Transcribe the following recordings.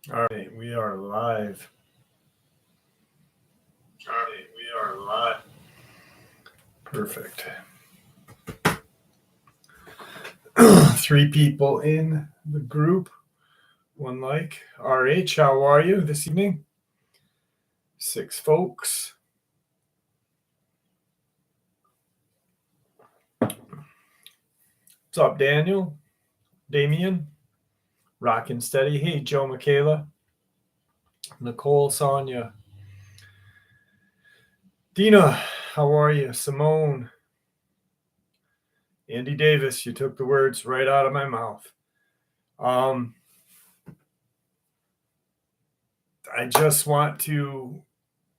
All right, we are live. Perfect. 3 people in the group. One like. RH, how are you this evening? 6 folks. What's up, Daniel? Damien? Rockin' steady. Hey, Joe, Michaela. Nicole, Sonia. Dina, how are you? Simone. Andy Davis, you took the words right out of my mouth. I just want to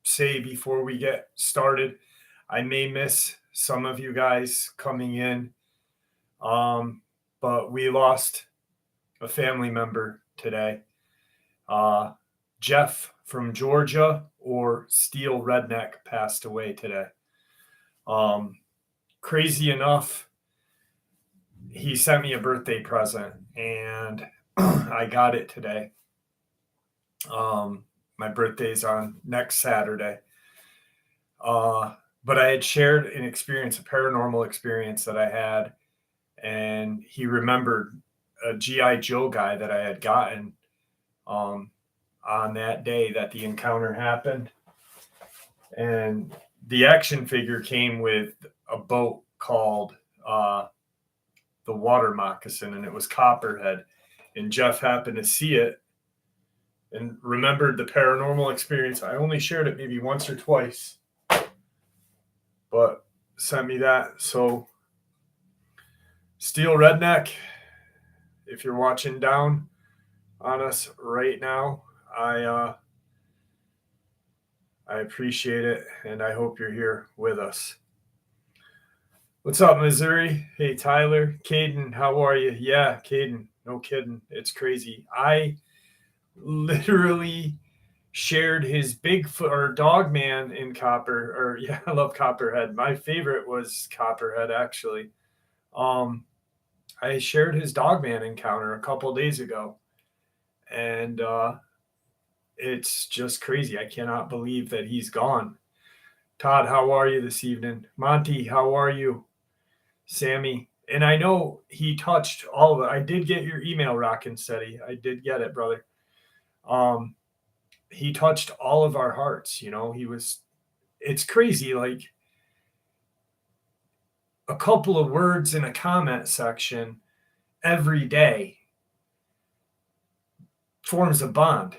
say before we get started, I may miss some of you guys coming in, but we lost a family member today. Jeff from Georgia, or Steel Redneck, passed away today. Crazy enough, he sent me a birthday present, and I got it today. My birthday's on next Saturday. But I had shared an experience, a paranormal experience that I had, and he remembered a G.I. Joe guy that I had gotten on that day that the encounter happened. And the action figure came with a boat called the Water Moccasin, and it was Copperhead. And Jeff happened to see it and remembered the paranormal experience. I only shared it maybe once or twice, but sent me that. So, Steel Redneck, if you're watching down on us right now, I appreciate it, and I hope you're here with us. What's up, Missouri? Hey, Tyler. Caden, how are you? Yeah, Caden, no kidding. It's crazy. I literally shared his Bigfoot or Dogman in Copper, or yeah, I love Copperhead. My favorite was Copperhead, actually. I shared his Dogman encounter a couple days ago, and it's just crazy. I cannot believe that he's gone. Todd, how are you this evening? Monty, how are you? Sammy, and I know he touched all of it. I did get your email, Rockin' Steady. I did get it, brother. He touched all of our hearts. It's crazy. Like, a couple of words in a comment section every day forms a bond.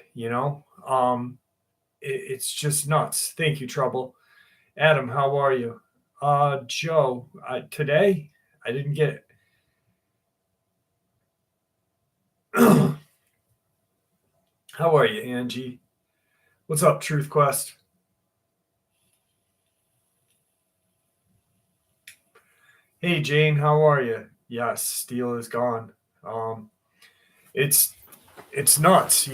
It's just nuts. Thank you, Trouble. Adam, how are you? Joe, today I didn't get it. How are you, Angie? What's up, Truth Quest? Hey, Jane, how are you? Yes, Steel is gone. It's nuts.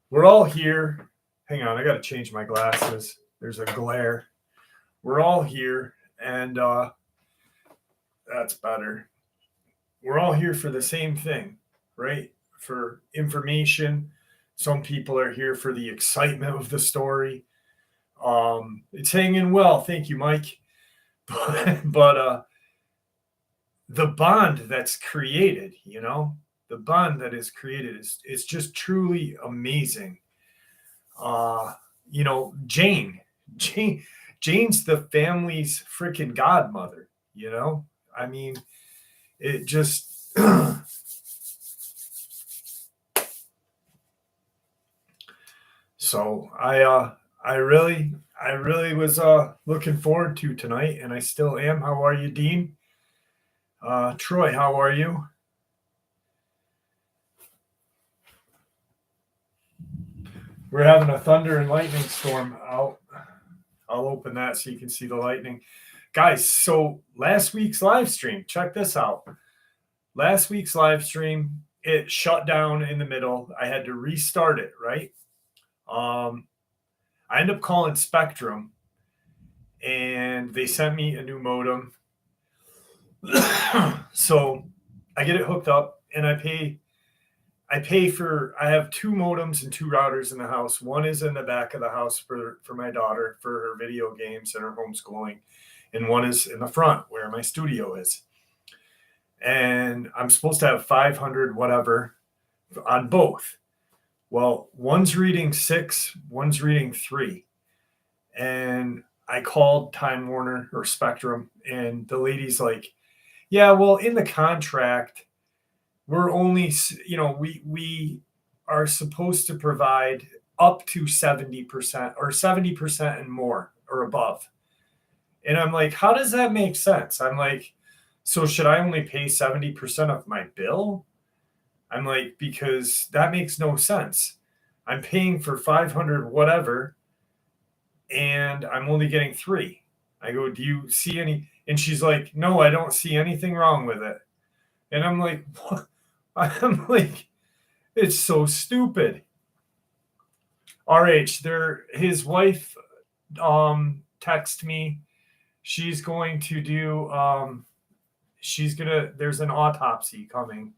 We're all here. Hang on, I got to change my glasses. There's a glare. We're all here, and that's better. We're all here for the same thing, right? For information. Some people are here for the excitement of the story. It's hanging well. Thank you, Mike. But the bond that's created, the bond that is created is just truly amazing. Jane, Jane's the family's freaking godmother. I mean, it just so I really was looking forward to tonight, and I still am. How are you, Dean? Troy, how are you? We're having a thunder and lightning storm out. I'll open that so you can see the lightning. Guys, so last week's live stream, check this out. Last week's live stream, it shut down in the middle. I had to restart it, right? I ended up calling Spectrum, and they sent me a new modem. So I get it hooked up, and I pay I have 2 modems and 2 routers in the house. One is in the back of the house for my daughter for her video games and her homeschooling, and one is in the front where my studio is. And I'm supposed to have 500 whatever on both. Well, one's reading 6, one's reading 3. And I called Time Warner or Spectrum, and the lady's like, "Yeah, well, in the contract, we're only, we are supposed to provide up to 70% or 70% and more or above." And I'm like, "How does that make sense?" I'm like, "So should I only pay 70% of my bill?" I'm like, "Because that makes no sense. I'm paying for 500 whatever, and I'm only getting 3." I go, "Do you see any?" And she's like, "No, I don't see anything wrong with it." And I'm like, "What?" I'm like, it's so stupid. RH, his wife text me. She's going to do there's an autopsy coming.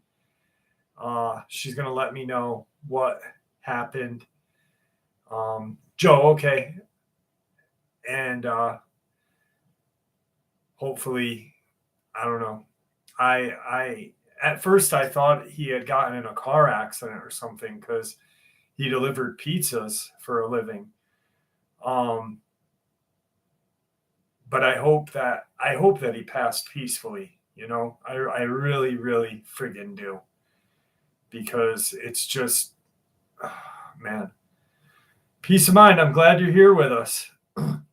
She's gonna let me know what happened. Joe, okay. And hopefully, I don't know. I at first I thought he had gotten in a car accident or something because he delivered pizzas for a living. But I hope that he passed peacefully. I really, really friggin' do, because it's just, man, peace of mind. I'm glad you're here with us.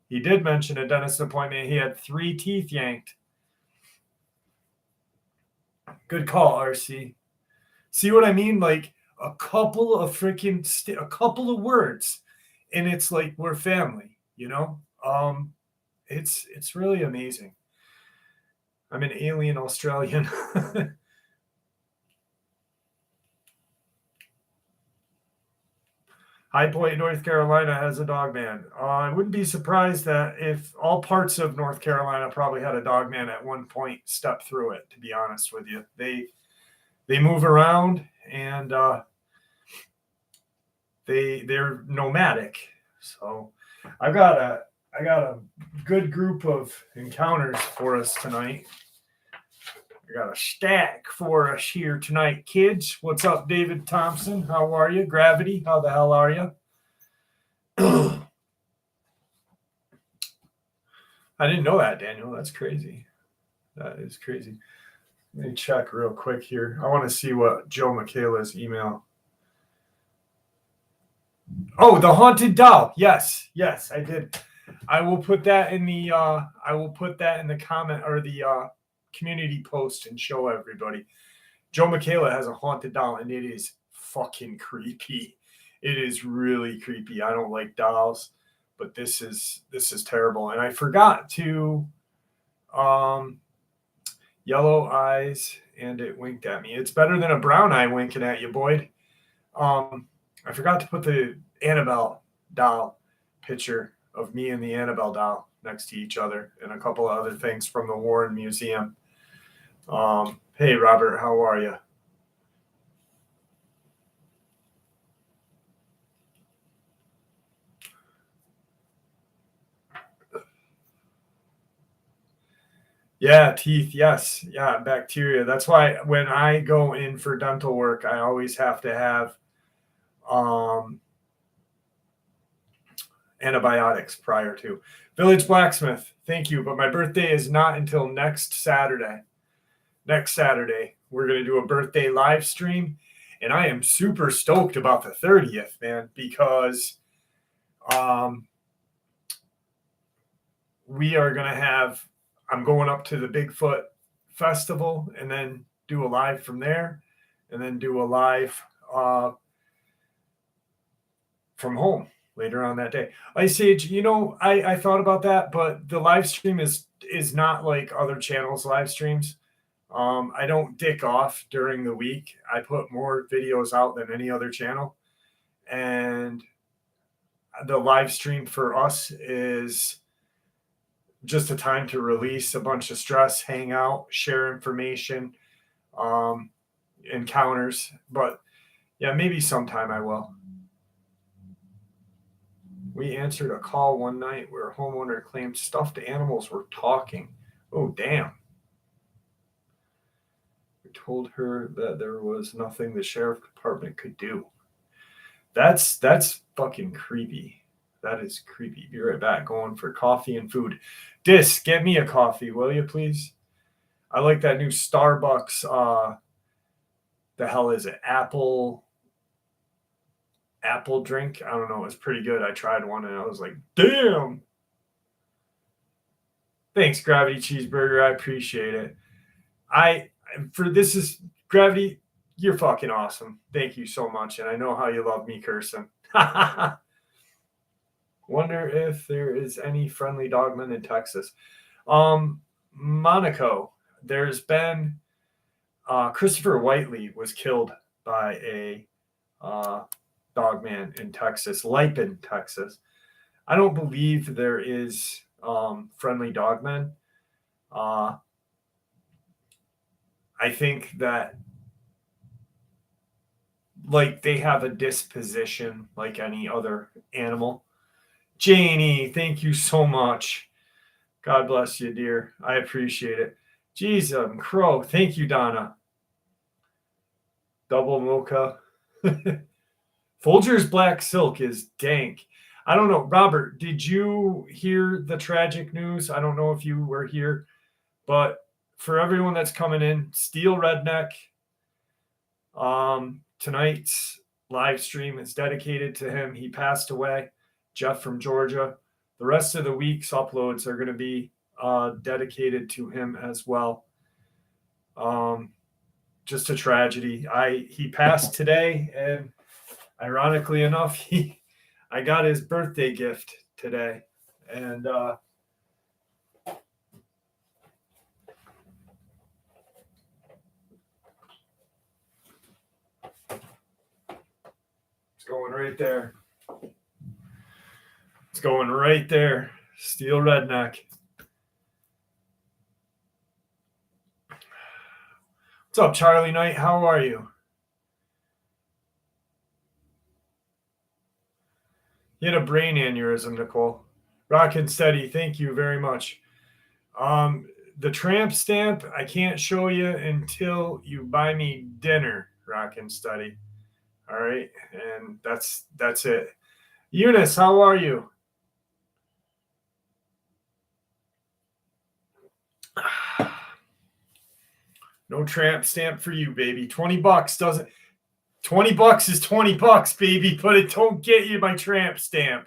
He did mention a dentist appointment. He had 3 teeth yanked. Good call, RC. See what I mean? Like a couple of a couple of words, and it's like we're family. It's really amazing. I'm an alien Australian. High Point, North Carolina has a Dogman. I wouldn't be surprised that if all parts of North Carolina probably had a Dogman at one point step through it, to be honest with you. They move around, and they're nomadic. So I got a good group of encounters for us tonight. I got a stack for us here tonight, kids. What's up, David Thompson? How are you? Gravity, how the hell are you? I didn't know that, Daniel. That's crazy. That is crazy. Let me check real quick here. I want to see what Joe Michaela's email. Oh, the haunted doll. Yes, I did. I will put that in the comment or the community post and show everybody. Joe Michaela has a haunted doll, and it is fucking creepy. It is really creepy. I don't like dolls, but this is terrible. And I forgot to yellow eyes, and it winked at me. It's better than a brown eye winking at you, Boyd. I forgot to put the Annabelle doll picture of me and the Annabelle doll next to each other, and a couple of other things from the Warren Museum. Hey, Robert, how are you? Yeah, teeth. Yes. Yeah, bacteria. That's why when I go in for dental work, I always have to have antibiotics prior to. Village Blacksmith, thank you. But my birthday is not until next Saturday. Next Saturday, we're going to do a birthday live stream. And I am super stoked about the 30th, man, because we are going to have, I'm going up to the Bigfoot Festival and then do a live from there, and then do a live from home later on that day. Ice Age, I thought about that, but the live stream is not like other channels' live streams. I don't dick off during the week. I put more videos out than any other channel. And the live stream for us is just a time to release a bunch of stress, hang out, share information, encounters. But Yeah, maybe sometime I will. We answered a call one night where a homeowner claimed stuffed animals were talking. Oh, damn. We told her that there was nothing the sheriff department could do. That's fucking creepy. That is creepy. Be right back. Going for coffee and food. Dis, get me a coffee, will you please? I like that new Starbucks. The hell is it? Apple drink. I don't know. It's pretty good. I tried one and I was like, damn. Thanks, Gravity Cheeseburger. I appreciate it. This is Gravity. You're fucking awesome. Thank you so much. And I know how you love me cursing. Wonder if there is any friendly dogmen in Texas. Monaco. There's been Christopher Whiteley was killed by a dogman in Texas, Lipin, Texas. I don't believe there is friendly dogmen. I think that like they have a disposition like any other animal. Janie, thank you so much. God bless you, dear. I appreciate it. Jesus, Crow. Thank you, Donna. Double mocha. Folger's black silk is dank. I don't know. Robert, did you hear the tragic news? I don't know if you were here, but for everyone that's coming in, Steel Redneck, tonight's live stream is dedicated to him. He passed away. Jeff from Georgia. The rest of the week's uploads are going to be dedicated to him as well. Just a tragedy. He passed today, and ironically enough, I got his birthday gift today, and it's going right there. It's going right there. Steel Redneck. What's up, Charlie Knight? How are you? You had a brain aneurysm, Nicole. Rockin' steady. Thank you very much. The tramp stamp, I can't show you until you buy me dinner, Rockin' steady. All right, and that's it. Eunice, how are you? No tramp stamp for you, baby. $20 doesn't. $20 is $20, baby, but it don't get you my tramp stamp.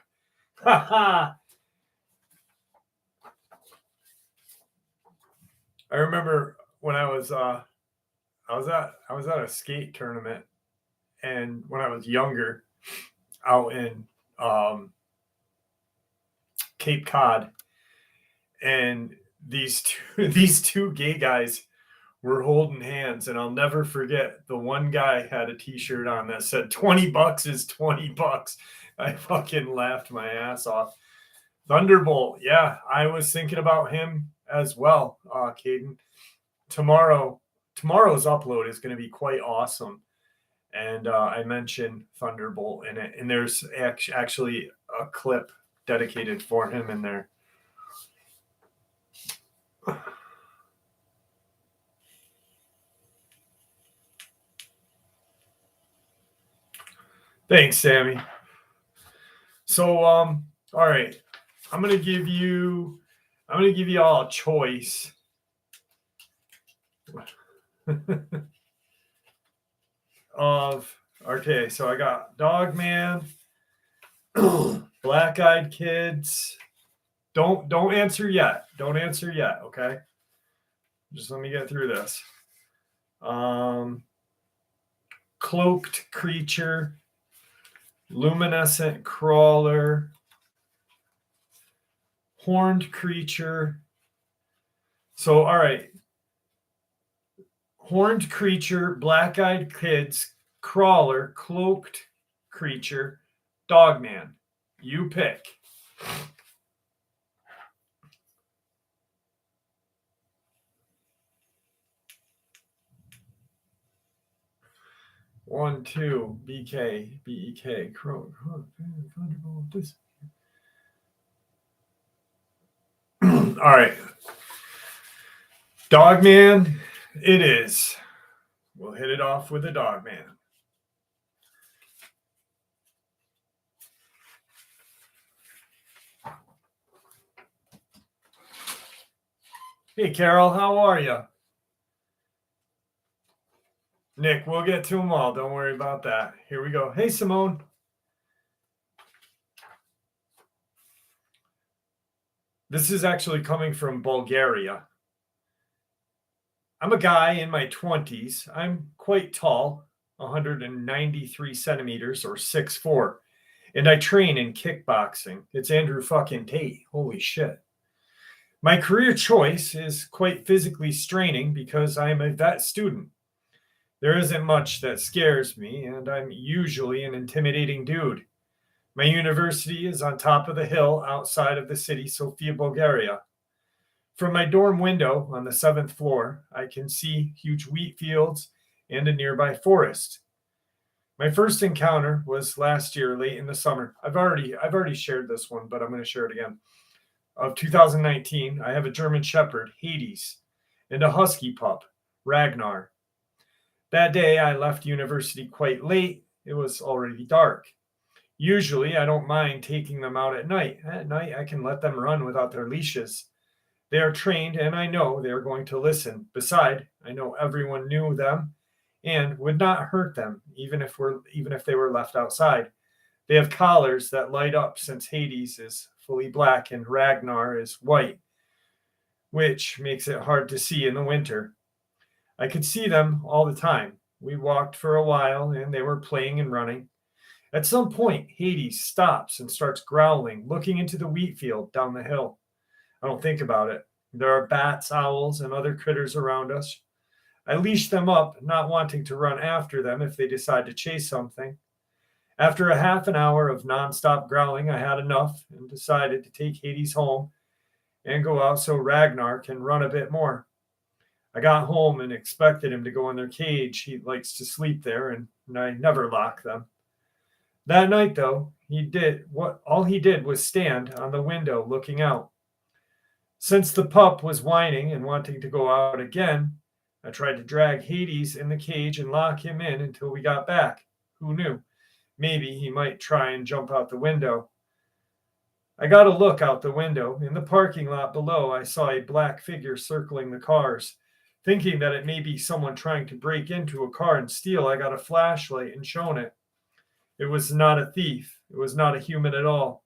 Ha ha. I remember when I was at a skate tournament, and when I was younger, out in Cape Cod, and these two gay guys were holding hands, and I'll never forget the one guy had a t-shirt on that said $20 is $20. I fucking laughed my ass off. Thunderbolt, yeah, I was thinking about him as well, Caden. Tomorrow's upload is going to be quite awesome, and I mentioned Thunderbolt in it, and there's actually a clip dedicated for him in there. Thanks, Sammy. So, all right, I'm gonna give you all a choice. Okay, so I got Dogman, Black Eyed Kids. Don't answer yet. Don't answer yet. Okay, just let me get through this. Cloaked Creature, Luminescent Crawler, Horned Creature. So, all right. Horned Creature, Black Eyed Kids, Crawler, Cloaked Creature, Dogman. You pick. 1, 2, BK, BEK, Crow. All right. Dogman, it is. We'll hit it off with a Dogman. Hey, Carol, how are you? Nick, we'll get to them all. Don't worry about that. Here we go. Hey, Simone. This is actually coming from Bulgaria. I'm a guy in my 20s. I'm quite tall, 193 centimeters or 6'4", and I train in kickboxing. It's Andrew fucking Tate. Holy shit. My career choice is quite physically straining because I am a vet student. There isn't much that scares me, and I'm usually an intimidating dude. My university is on top of the hill outside of the city, Sofia, Bulgaria. From my dorm window on the 7th floor, I can see huge wheat fields and a nearby forest. My first encounter was last year, late in the summer. I've already shared this one, but I'm going to share it again. Of 2019, I have a German Shepherd, Hades, and a Husky pup, Ragnar. That day, I left university quite late. It was already dark. Usually, I don't mind taking them out at night. At night, I can let them run without their leashes. They are trained, and I know they are going to listen. Besides, I know everyone knew them and would not hurt them, even if they were left outside. They have collars that light up since Hades is fully black and Ragnar is white, which makes it hard to see in the winter. I could see them all the time. We walked for a while, and they were playing and running. At some point, Hades stops and starts growling, looking into the wheat field down the hill. I don't think about it. There are bats, owls, and other critters around us. I leash them up, not wanting to run after them if they decide to chase something. After a half an hour of nonstop growling, I had enough and decided to take Hades home and go out so Ragnar can run a bit more. I got home and expected him to go in their cage. He likes to sleep there, and I never lock them. That night, though, all he did was stand on the window looking out. Since the pup was whining and wanting to go out again, I tried to drag Hades in the cage and lock him in until we got back. Who knew? Maybe he might try and jump out the window. I got a look out the window. In the parking lot below, I saw a black figure circling the cars. Thinking that it may be someone trying to break into a car and steal, I got a flashlight and shone it. It was not a thief. It was not a human at all.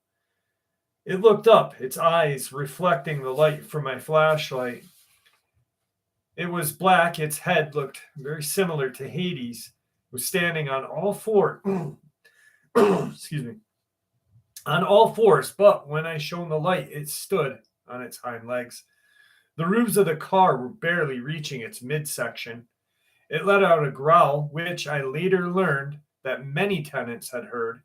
It looked up, its eyes reflecting the light from my flashlight. It was black. Its head looked very similar to Hades. It was standing on all four. Excuse me. On all fours, but when I shone the light, it stood on its hind legs. The roofs of the car were barely reaching its midsection. It let out a growl, which I later learned that many tenants had heard.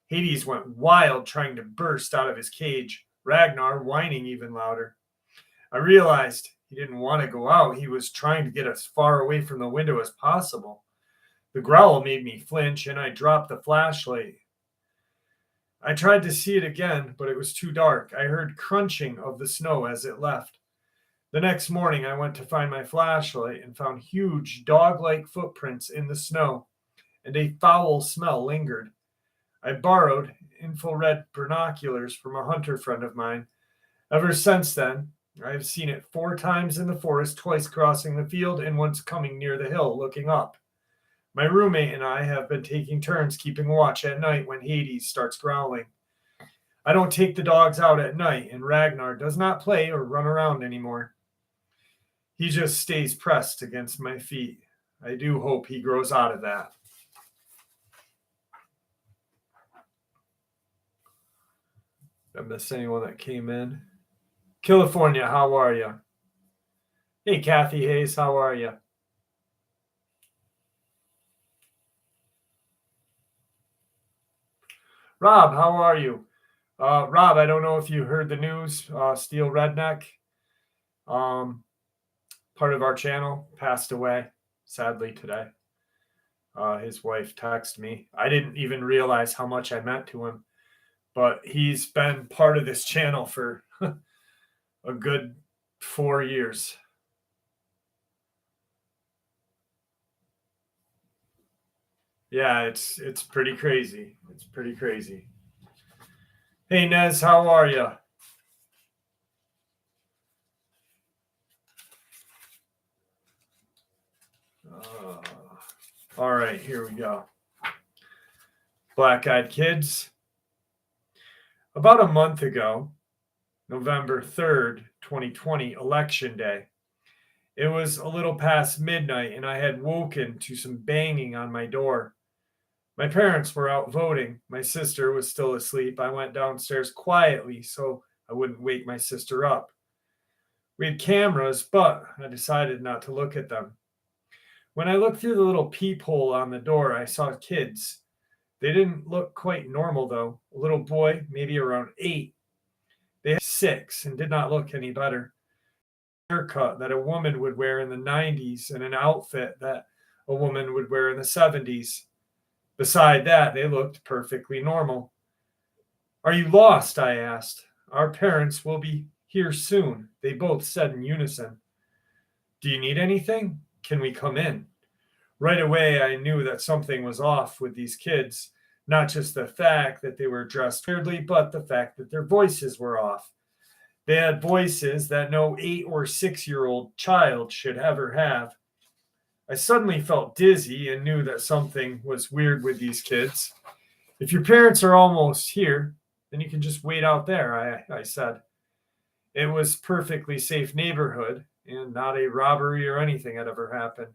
Hades went wild, trying to burst out of his cage, Ragnar whining even louder. I realized he didn't want to go out. He was trying to get as far away from the window as possible. The growl made me flinch, and I dropped the flashlight. I tried to see it again, but it was too dark. I heard crunching of the snow as it left. The next morning, I went to find my flashlight and found huge dog-like footprints in the snow, and a foul smell lingered. I borrowed infrared binoculars from a hunter friend of mine. Ever since then, I have seen it 4 times in the forest, twice crossing the field, and once coming near the hill looking up. My roommate and I have been taking turns keeping watch at night when Hades starts growling. I don't take the dogs out at night, and Ragnar does not play or run around anymore. He just stays pressed against my feet. I do hope he grows out of that. Did I miss anyone that came in? California, how are you? Hey, Kathy Hayes, how are you? Rob, how are you? Rob, I don't know if you heard the news. Steel Redneck, part of our channel, passed away, sadly, today. His wife texted me. I didn't even realize how much I meant to him, but he's been part of this channel for a good 4 years. Yeah, it's pretty crazy. It's pretty crazy. Hey Nez, how are you? All right, here we go. Black Eyed Kids. About a month ago, November 3rd, 2020, Election Day. It was a little past midnight, and I had woken to some banging on my door. My parents were out voting. My sister was still asleep. I went downstairs quietly so I wouldn't wake my sister up. We had cameras, but I decided not to look at them. When I looked through the little peephole on the door, I saw kids. They didn't look quite normal, though. A little boy, maybe around 8. They had 6 and did not look any better. Haircut that a woman would wear in the 90s and an outfit that a woman would wear in the 70s. Beside that, they looked perfectly normal. Are you lost? I asked. Our parents will be here soon, they both said in unison. Do you need anything? Can we come in? Right away, I knew that something was off with these kids. Not just the fact that they were dressed weirdly, but the fact that their voices were off. They had voices that no 8 or 6-year-old child should ever have. I suddenly felt dizzy and knew that something was weird with these kids. If your parents are almost here, then you can just wait out there, I said. It was perfectly safe neighborhood, and not a robbery or anything had ever happened.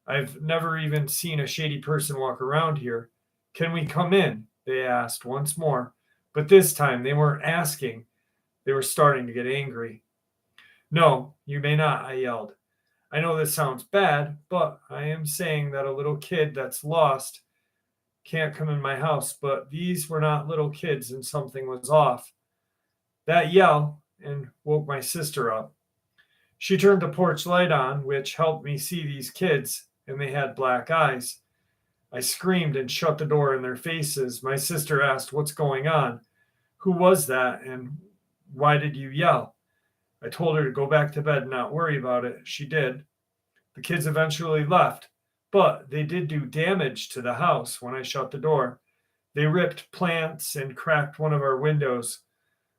I've never even seen a shady person walk around here. Can we come in? They asked once more. But this time they weren't asking. They were starting to get angry. No, you may not, I yelled. I know this sounds bad, but I am saying that a little kid that's lost can't come in my house, but these were not little kids and something was off. That yell and woke my sister up. She turned the porch light on, which helped me see these kids, and they had black eyes. I screamed and shut the door in their faces. My sister asked, what's going on? Who was that, and why did you yell? I told her to go back to bed and not worry about it. She did. The kids eventually left, but they did do damage to the house when I shut the door. They ripped plants and cracked one of our windows.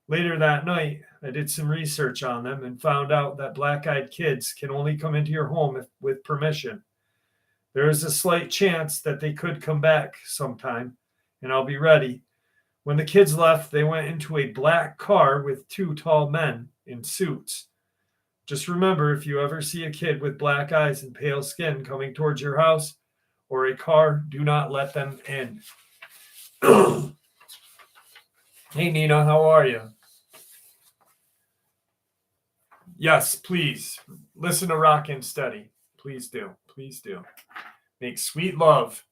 Later that night, I did some research on them and found out that black-eyed kids can only come into your home with permission. There is a slight chance that they could come back sometime, and I'll be ready. When the kids left, they went into a black car with 2 tall men in suits. Just remember, if you ever see a kid with black eyes and pale skin coming towards your house or a car, do not let them in. Hey, Nina, how are you? Yes, please. Listen to Rockin' Steady. Please do. Please do. Make sweet love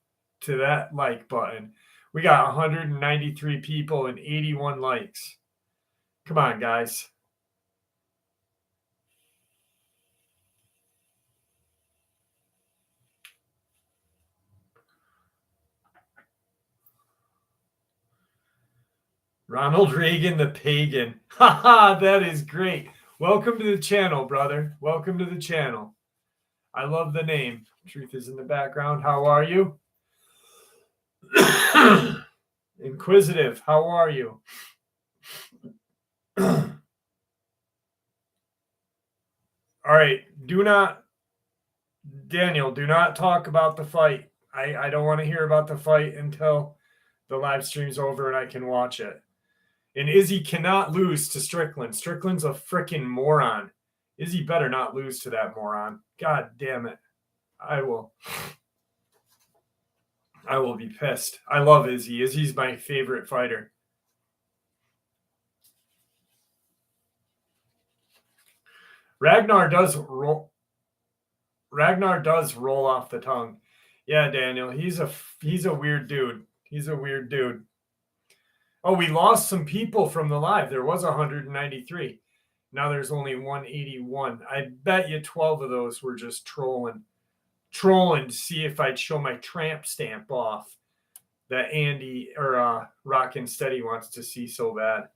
to that like button. We got 193 people and 81 likes. Come on, guys. Ronald Reagan the Pagan. Haha, that is great. Welcome to the channel, brother. Welcome to the channel. I love the name. Truth is in the background. How are you? Inquisitive, how are you? All right, Daniel, do not talk about the fight. I don't want to hear about the fight until the live stream's over and I can watch it. And Izzy cannot lose to Strickland. Strickland's a freaking moron. Izzy better not lose to that moron. God damn it. I will be pissed. I love Izzy. Izzy's my favorite fighter. Ragnar does roll off the tongue. Yeah, Daniel, he's a weird dude. He's a weird dude. Oh, we lost some people from the live. There was 193. Now there's only 181. I bet you 12 of those were just trolling trolling to see if I'd show my tramp stamp off that Andy or Rockin' Steady wants to see so bad.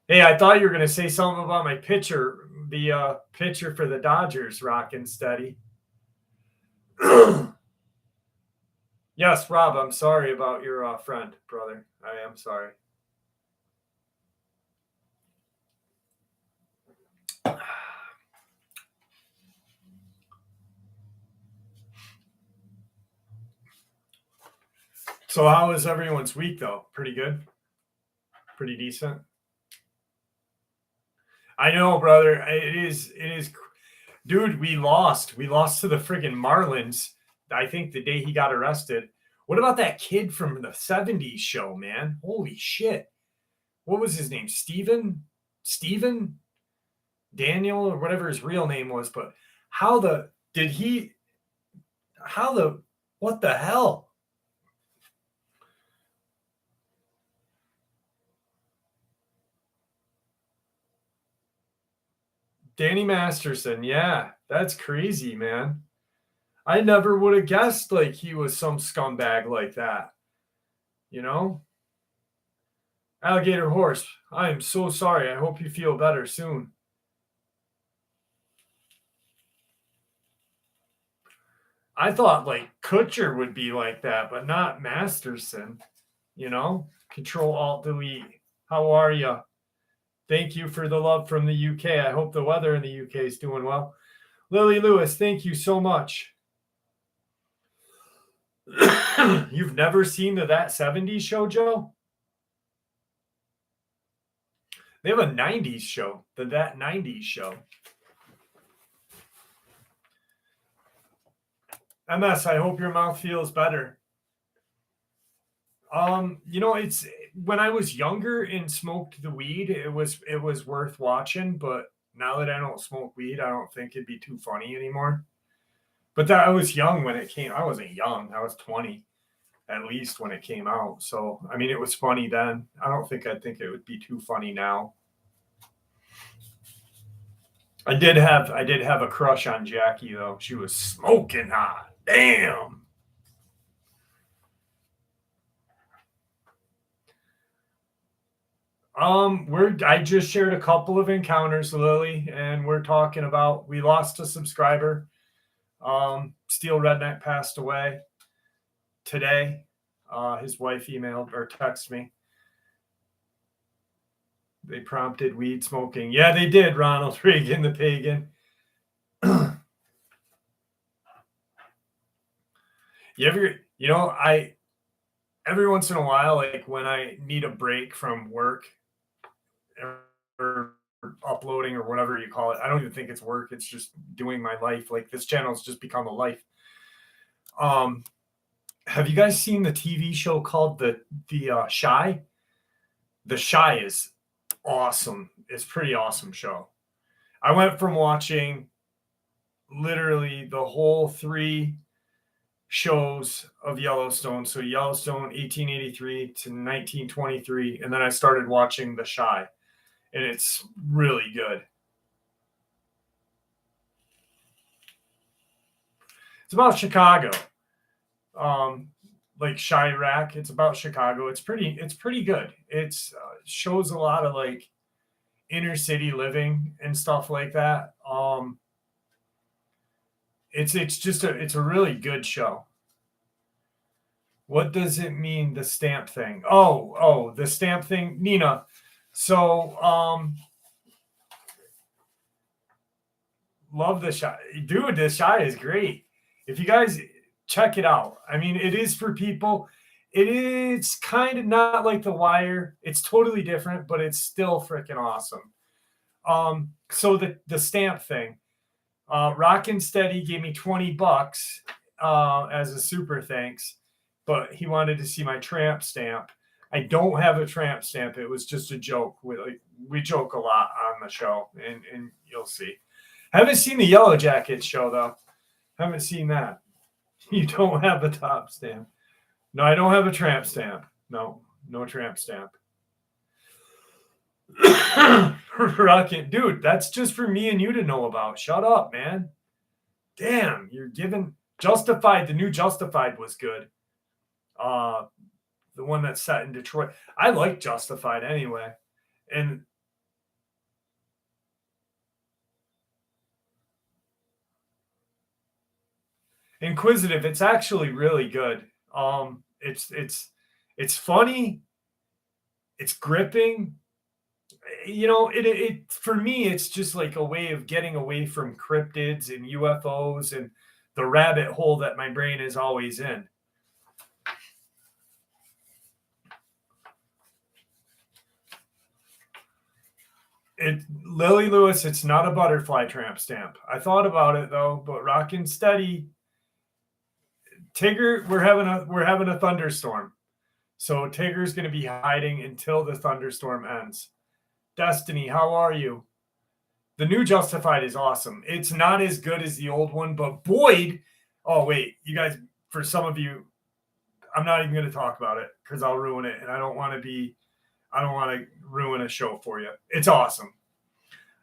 Hey, I thought you were going to say something about my pitcher, the pitcher for the Dodgers, Rockin' Steady. Yes, Rob, I'm sorry about your friend, brother. I am sorry. So how was everyone's week, though? Pretty good? Pretty decent? I know, brother. It is. Dude, we lost. We lost to the friggin' Marlins, I think the day he got arrested. What about that kid from the 70s show, man? Holy shit. What was his name? Steven? Daniel, or whatever his real name was. But what the hell? Danny Masterson, yeah, that's crazy, man. I never would have guessed like he was some scumbag like that. You know? Alligator Horse, I am so sorry. I hope you feel better soon. I thought like Kutcher would be like that, but not Masterson. You know? Control Alt Delete. How are you? Thank you for the love from the UK. I hope the weather in the UK is doing well. Lily Lewis, thank you so much. You've never seen That 70s Show, Joe? They have a 90s show, That 90s Show. MS, I hope your mouth feels better. It's when I was younger and smoked the weed, it was worth watching, but now that I don't smoke weed, I don't think it'd be too funny anymore. But I was young when it came. I wasn't young. I was 20 at least when it came out. So, I mean, it was funny then. I'd think it would be too funny now. I did have a crush on Jackie though. She was smoking hot. Damn. I just shared a couple of encounters, Lily, and we're talking about we lost a subscriber. Steel Redneck passed away today. His wife emailed or texted me. They prompted weed smoking. Yeah, they did, Ronald Reagan, the pagan. Every once in a while, like when I need a break from work or uploading or whatever you call it, I don't even think it's work. It's just doing my life. Like this channel's just become a life. Have you guys seen the TV show called The Shy? The Shy is awesome. It's a pretty awesome show. I went from watching literally the whole 3 shows of Yellowstone. So Yellowstone 1883 to 1923. And then I started watching The Shy. And it's really good. It's about Chicago. Like Chirac. It's about Chicago. It's pretty good. It's shows a lot of like inner city living and stuff like that. It's a really good show. What does it mean, the stamp thing? Oh, the stamp thing, Nina. So, love The Shy. Dude, The Shy is great. If you guys check it out. I mean, it is for people. It's kind of not like The Wire. It's totally different, but it's still freaking awesome. So the stamp thing. Rockin' Steady gave me $20 as a super thanks, but he wanted to see my tramp stamp. I don't have a tramp stamp. It was just a joke. We joke a lot on the show, and you'll see. Haven't seen the Yellow Jackets show though. Haven't seen that. You don't have a top stamp. No, I don't have a tramp stamp. No tramp stamp. Rocket, dude, that's just for me and you to know about. Shut up, man. Damn, you're giving Justified. The new Justified was good. The one that's set in Detroit. I like Justified anyway. And Inquisitive, it's actually really good. It's funny, it's gripping. It for me, it's just like a way of getting away from cryptids and UFOs and the rabbit hole that my brain is always in. Lily Lewis, it's not a butterfly tramp stamp. I thought about it though, but rockin' steady. Tigger, we're having a thunderstorm. So Tigger's gonna be hiding until the thunderstorm ends. Destiny, how are you? The new Justified is awesome. It's not as good as the old one, but Boyd. Oh wait, you guys. For some of you, I'm not even going to talk about it because I'll ruin it, and I don't want to ruin a show for you. It's awesome.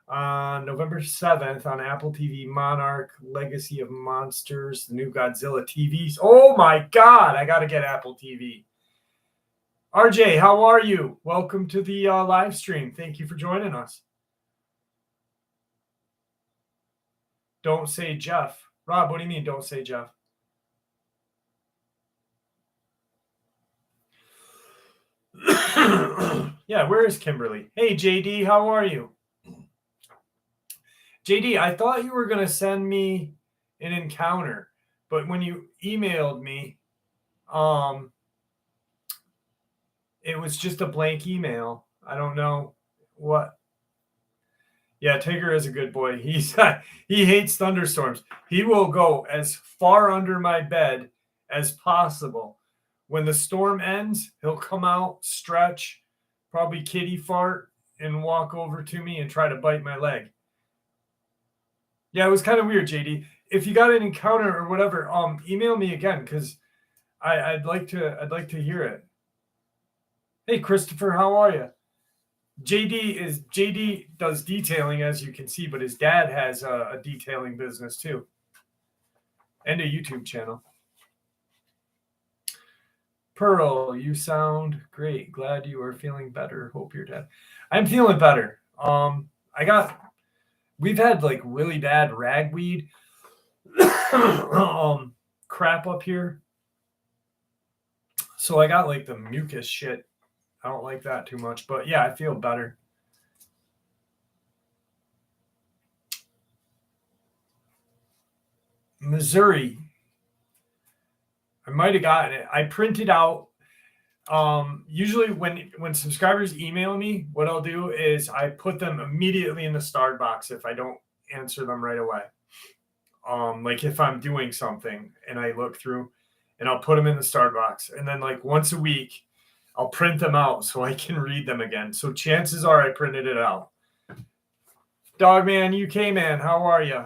November 7th on Apple TV, Monarch, Legacy of Monsters, the new Godzilla TVs. Oh my God, I got to get Apple TV. RJ, how are you? Welcome to the live stream. Thank you for joining us. Don't say Jeff. Rob, what do you mean don't say Jeff? Yeah, where is Kimberly? Hey, JD, how are you? JD, I thought you were going to send me an encounter, but when you emailed me, it was just a blank email. I don't know what. Yeah, Tigger is a good boy. He hates thunderstorms. He will go as far under my bed as possible. When the storm ends, he'll come out, stretch, probably kitty fart, and walk over to me and try to bite my leg. Yeah, it was kind of weird, JD. If you got an encounter or whatever, email me again because I'd like to hear it. Hey, Christopher, how are you? JD does detailing, as you can see, but his dad has a detailing business too, and a YouTube channel. Pearl, you sound great. Glad you are feeling better. Hope you're dead. I'm feeling better. We've had like really bad ragweed crap up here. So I got like the mucus shit. I don't like that too much, but yeah, I feel better. Missouri. I might have gotten it. I printed out. Usually when subscribers email me, what I'll do is I put them immediately in the start box if I don't answer them right away. Like if I'm doing something and I look through, and I'll put them in the start box, and then like once a week, I'll print them out so I can read them again. So chances are I printed it out. Dogman, UK man, how are you?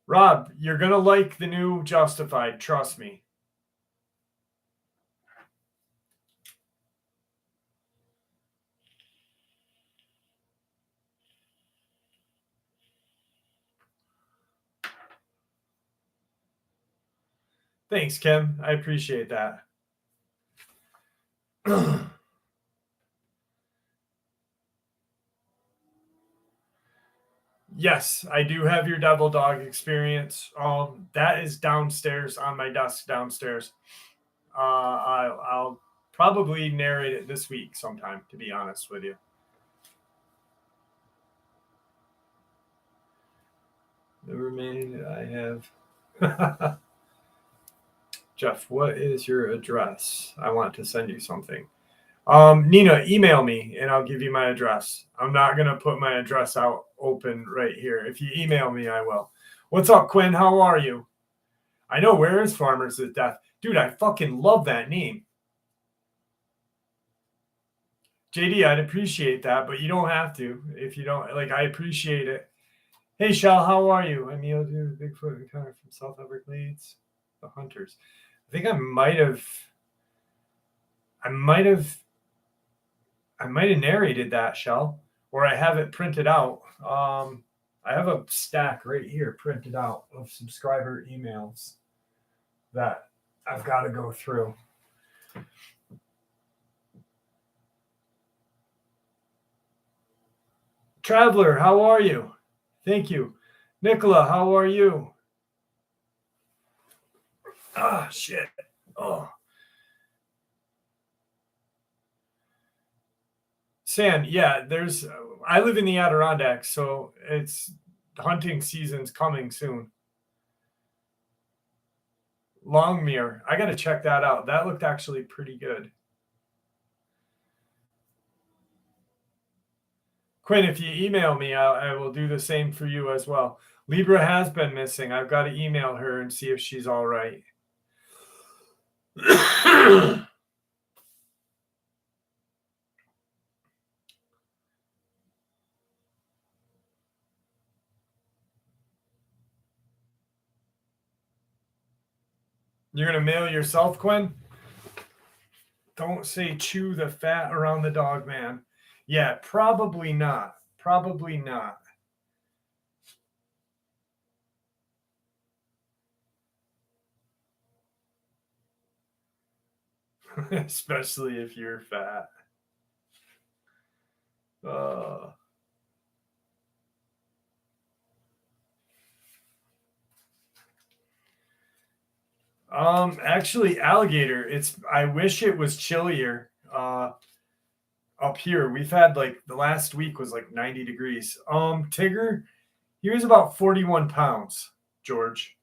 Rob, you're going to like the new Justified. Trust me. Thanks, Kim. I appreciate that. Yes, I do have your Devil Dog experience. That is downstairs on my desk downstairs. I'll probably narrate it this week sometime, to be honest with you. Never mind, I have. Jeff, what is your address? I want to send you something. Nina, email me and I'll give you my address. I'm not going to put my address out open right here. If you email me, I will. What's up, Quinn? How are you? I know, where is Farmers at Death? Dude, I fucking love that name. JD, I'd appreciate that, but you don't have to. If you don't, like, I appreciate it. Hey, Shell, how are you? I'm Neil, Bigfoot encounter from South Everglades, the Hunters. I think I might have narrated that, Shell, or I have it printed out. I have a stack right here printed out of subscriber emails that I've got to go through. Traveler, how are you? Thank you. Nicola, how are you? Ah, shit. Oh. San, yeah, I live in the Adirondacks, so it's hunting season's coming soon. Longmere, I got to check that out. That looked actually pretty good. Quinn, if you email me, I will do the same for you as well. Libra has been missing. I've got to email her and see if she's all right. You're going to mail yourself, Quinn? Don't say chew the fat around the dog, man. Yeah, probably not. Probably not. Especially if you're fat. Actually, alligator. I wish it was chillier. Up here, we've had like the last week was like 90 degrees. Tigger, he was about 41 pounds. George.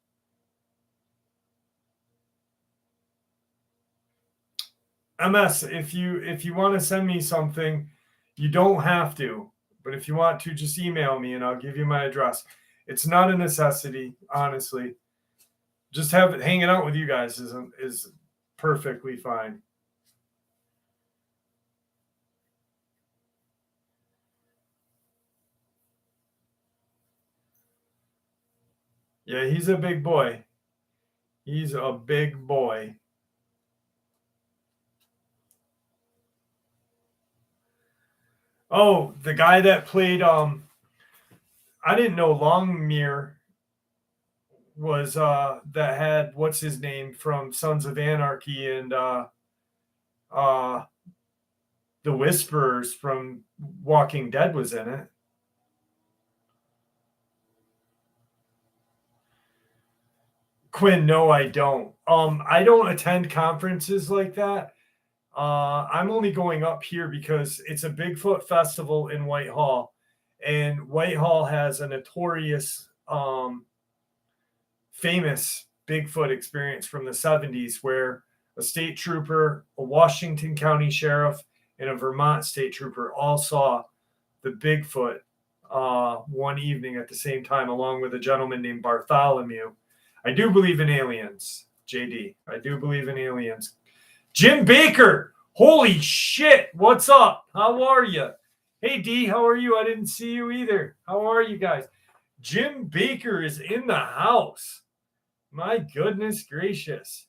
MS, if you want to send me something, you don't have to. But if you want to, just email me and I'll give you my address. It's not a necessity, honestly. Just hanging out with you guys is perfectly fine. Yeah, he's a big boy. He's a big boy. Oh, the guy that played I didn't know Longmere was that had what's his name from Sons of Anarchy and the Whisperers from Walking Dead was in it. Quinn, no, I don't. I don't attend conferences like that. I'm only going up here because it's a Bigfoot festival in Whitehall, and Whitehall has a notorious, famous Bigfoot experience from the 70s where a state trooper, a Washington County sheriff, and a Vermont state trooper all saw the Bigfoot one evening at the same time, along with a gentleman named Bartholomew. I do believe in aliens, JD. I do believe in aliens. Jim Baker, holy shit, what's up? How are you? Hey, D, how are you? I didn't see you either. How are you guys? Jim Baker is in the house. My goodness gracious.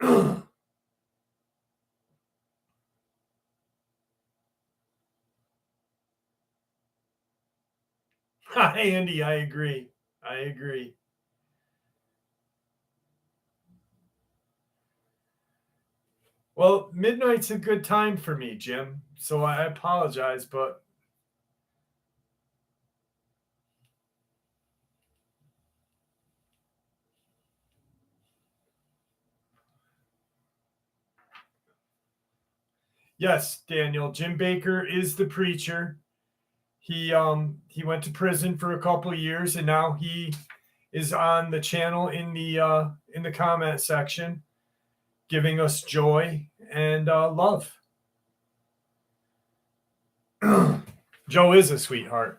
Hi, Andy, I agree. I agree. Well, midnight's a good time for me, Jim. So I apologize, but yes, Daniel, Jim Baker is the preacher. He went to prison for a couple of years and now he is on the channel in the comment section giving us joy and love. Joe is a sweetheart.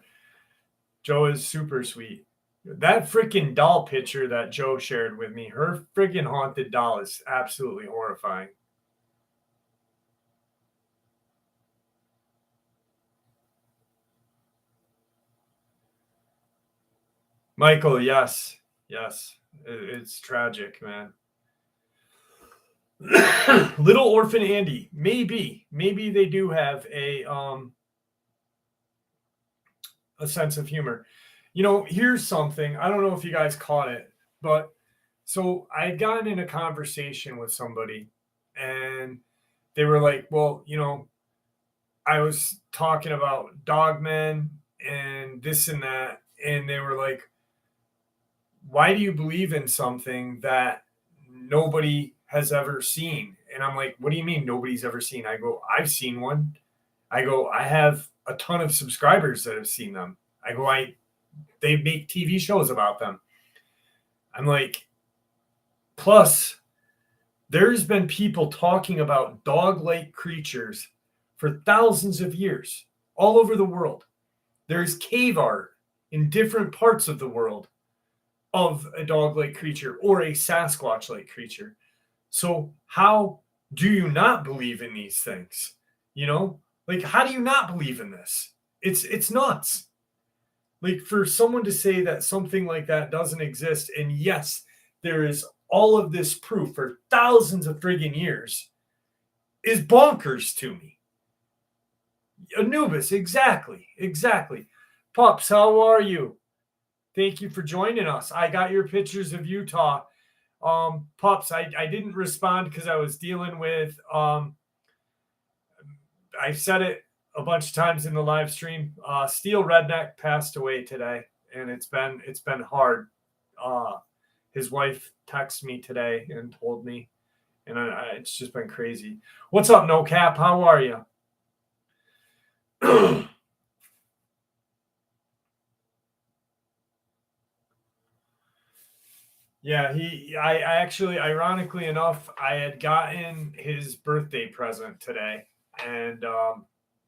Joe is super sweet. That freaking doll picture that Joe shared with me, her freaking haunted doll is absolutely horrifying. Michael, yes. Yes. It's tragic, man. Little Orphan Andy, maybe they do have a sense of humor. You know, here's something. I don't know if you guys caught it, but so I had gotten in a conversation with somebody and they were like, well, you know, I was talking about Dogman and this and that. And they were like, why do you believe in something that nobody has ever seen? And I'm like, what do you mean nobody's ever seen? I go, I've seen one. I go, I have a ton of subscribers that have seen them. I go, they make TV shows about them. I'm like, plus, there's been people talking about dog-like creatures for thousands of years all over the world. There's cave art in different parts of the world of a dog-like creature or a Sasquatch-like creature. So how do you not believe in these things? You know, like how do you not believe in this? It's nuts. Like for someone to say that something like that doesn't exist, and yes, there is all of this proof for thousands of friggin' years, is bonkers to me. Anubis, exactly, exactly. Pups, how are you? Thank you for joining us. I got your pictures of Utah. Pups, I didn't respond because I was dealing with I said it a bunch of times in the live stream. Steel Redneck passed away today, and it's been hard. His wife texted me today and told me, and it's just been crazy. What's up, No Cap? How are you? Yeah, I actually, ironically enough, I had gotten his birthday present today, and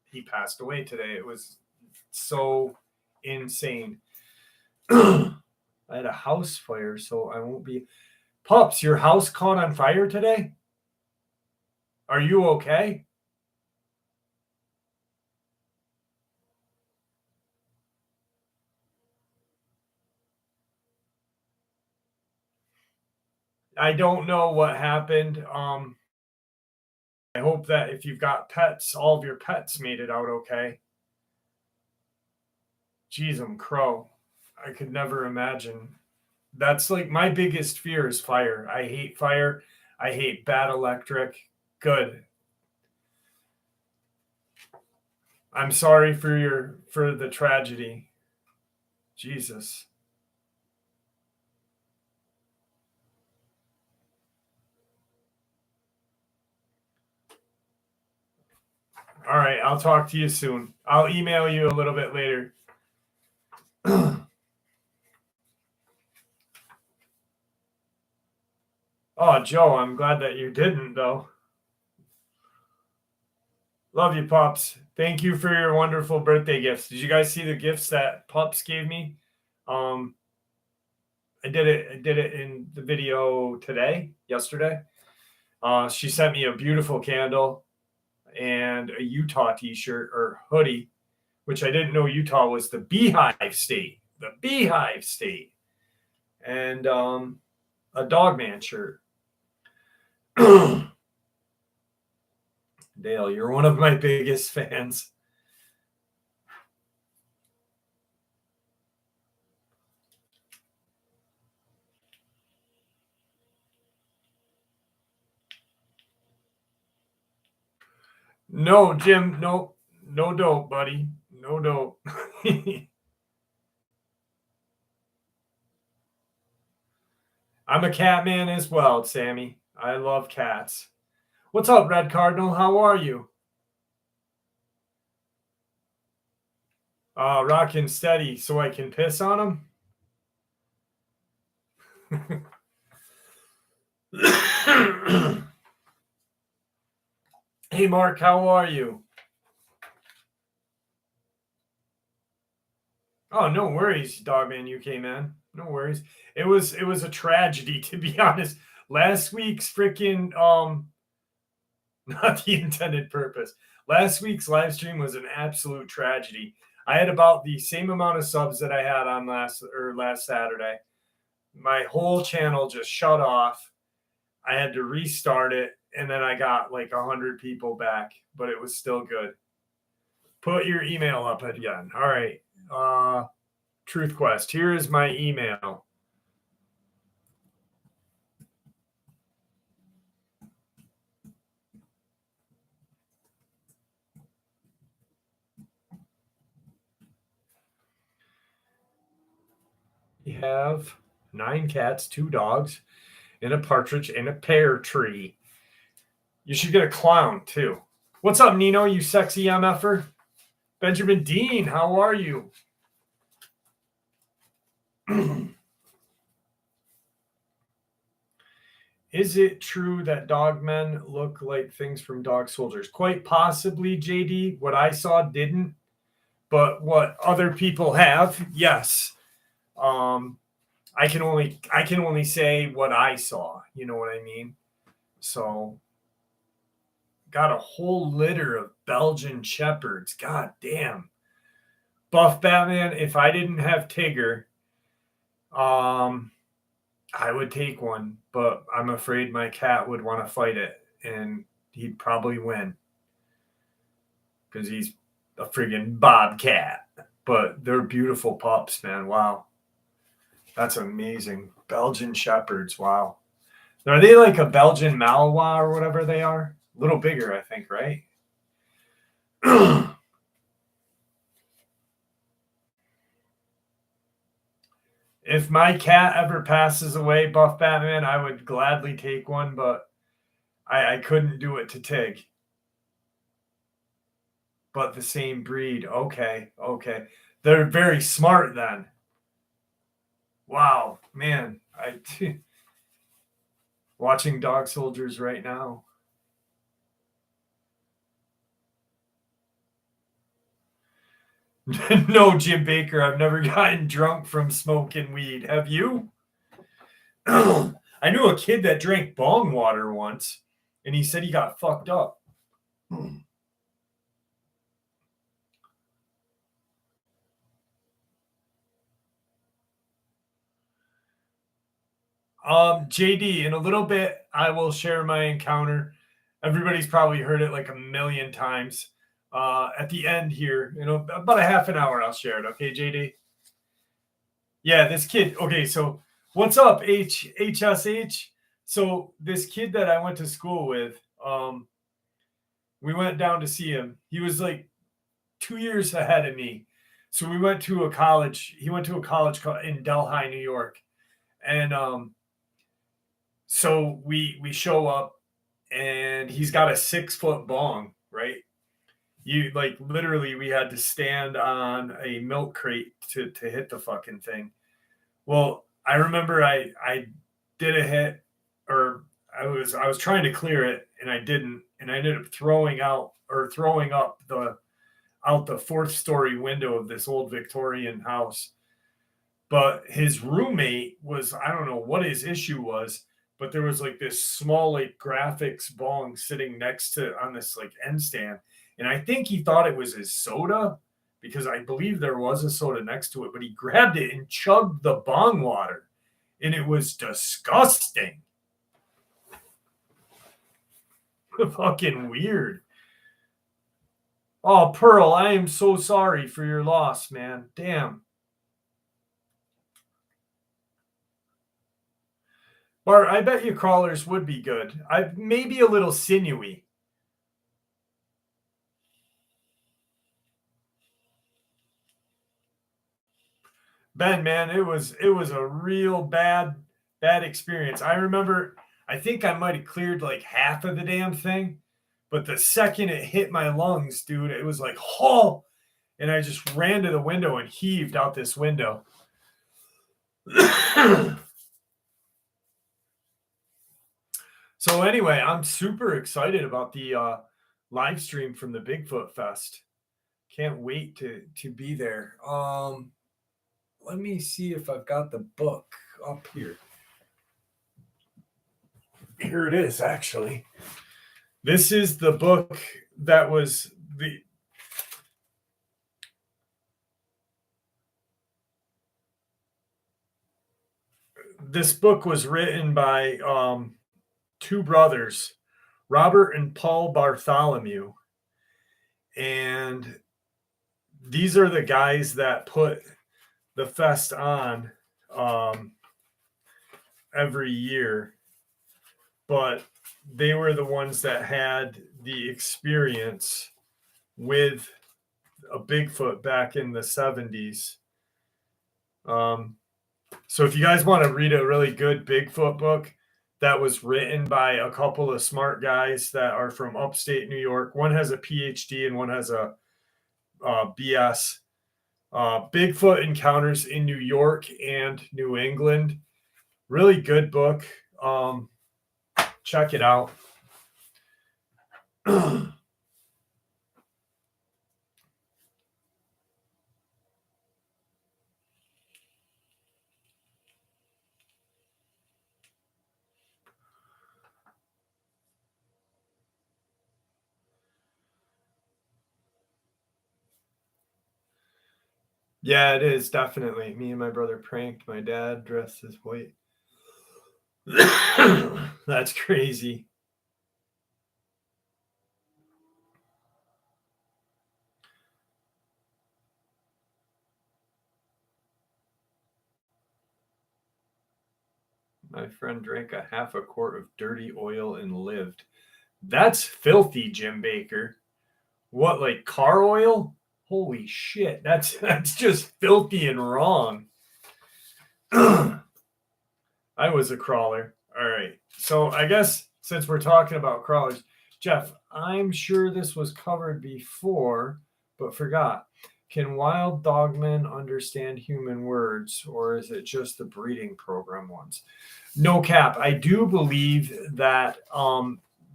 he passed away today. It was so insane. I had a house fire, so I won't be. Pups, your house caught on fire today? Are you okay? I don't know what happened. I hope that if you've got pets, all of your pets made it out okay. Jeez, I'm crow. I could never imagine. That's like my biggest fear is fire. I hate fire. I hate bad electric. Good. I'm sorry for the tragedy. Jesus. All right, I'll talk to you soon. I'll email you a little bit later. Oh, Joe, I'm glad that you didn't though. Love you, Pups. Thank you for your wonderful birthday gifts. Did you guys see the gifts that Pups gave me? Um, I did it in the video today, yesterday. She sent me a beautiful candle and a Utah t-shirt or hoodie, which I didn't know Utah was the beehive state. The beehive state. And a Dogman shirt. Dale, you're one of my biggest fans. No, Jim, no, no dope, buddy. No dope. I'm a cat man as well, Sammy. I love cats. What's up, Red Cardinal? How are you? Rocking steady so I can piss on him. Hey, Mark, how are you? Oh, no worries, Dogman UK man. No worries. It was a tragedy to be honest. Last week's freaking not the intended purpose. Last week's live stream was an absolute tragedy. I had about the same amount of subs that I had on last Saturday. My whole channel just shut off. I had to restart it, and then I got like 100 people back, but it was still good. Put your email up again. All right. Truth Quest. Here is my email. We have 9 cats, 2 dogs, and a partridge and a pear tree. You should get a clown too. What's up, Nino, you sexy MFer? Benjamin Dean, how are you? Is it true that dogmen look like things from Dog Soldiers? Quite possibly, JD. What I saw didn't, but what other people have, yes. I can only say what I saw. You know what I mean? So, got a whole litter of Belgian shepherds. God damn. Buff Batman. If I didn't have Tigger, I would take one, but I'm afraid my cat would want to fight it, and he'd probably win because he's a friggin' bobcat. But they're beautiful pups, man. Wow. That's amazing. Belgian Shepherds. Wow. Are they like a Belgian Malinois or whatever they are? A little bigger, I think, right? If my cat ever passes away, Buff Batman, I would gladly take one, but I couldn't do it to Tig. But the same breed. Okay. They're very smart then. Wow, man. Watching Dog Soldiers right now. No, Jim Baker, I've never gotten drunk from smoking weed. Have you? I knew a kid that drank bong water once, and he said he got fucked up. JD, in a little bit, I will share my encounter. Everybody's probably heard it like a million times. At the end here, about a half an hour, I'll share it. Okay, JD? Yeah, this kid. Okay, so what's up, HSH? So this kid that I went to school with, we went down to see him. He was like 2 years ahead of me. So we went to a college. He went to a college in Delhi, New York. And so we show up and he's got a 6-foot bong, right? You like literally we had to stand on a milk crate to hit the fucking thing. Well, I remember I did a hit, or I was trying to clear it and I didn't, and I ended up throwing up the 4th story window of this old Victorian house. But his roommate was, I don't know what his issue was, but there was like this small like graphics bong sitting next to on this like end stand. And I think he thought it was his soda because I believe there was a soda next to it, but he grabbed it and chugged the bong water. And it was disgusting. Fucking weird. Oh, Pearl, I am so sorry for your loss, man. Damn. Bart, I bet you crawlers would be good. Maybe a little sinewy. Ben, man, it was a real bad experience. I remember, I think I might have cleared like half of the damn thing, but the second it hit my lungs, dude, it was like, oh, and I just ran to the window and heaved out this window. So anyway, I'm super excited about the live stream from the Bigfoot Fest. Can't wait to be there. Let me see if I've got the book up here. Here it is, actually. This is the book that was this book was written by 2 brothers, Robert and Paul Bartholomew. And these are the guys that put the fest on every year, but they were the ones that had the experience with a Bigfoot back in the 70s. So if you guys want to read a really good Bigfoot book that was written by a couple of smart guys that are from upstate New York, one has a PhD and one has a BS. Bigfoot Encounters in New York and New England. Really good book. Check it out. Yeah, it is definitely. Me and my brother pranked my dad dressed as white. That's crazy. My friend drank a half a quart of dirty oil and lived. That's filthy, Jim Baker. What, like car oil? Holy shit. That's just filthy and wrong. I was a crawler. All right. So I guess since we're talking about crawlers, Jeff, I'm sure this was covered before, but forgot. Can wild dogmen understand human words, or is it just the breeding program ones? No cap. I do believe that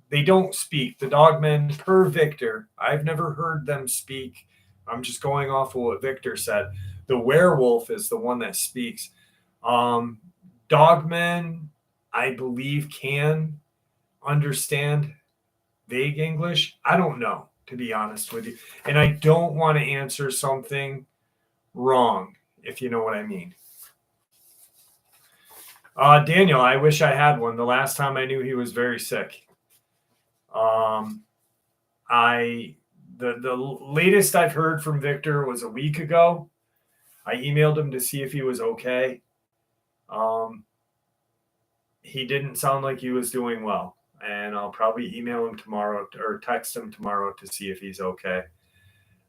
they don't speak. The dogmen, per Victor, I've never heard them speak. I'm just going off of what Victor said. The werewolf is the one that speaks. Dogmen, I believe, can understand vague English. I don't know, to be honest with you. And I don't want to answer something wrong, if you know what I mean. Daniel, I wish I had one. The last time I knew he was very sick. The latest I've heard from Victor was a week ago. I emailed him to see if he was okay. He didn't sound like he was doing well, and I'll probably email him tomorrow or text him tomorrow to see if he's okay.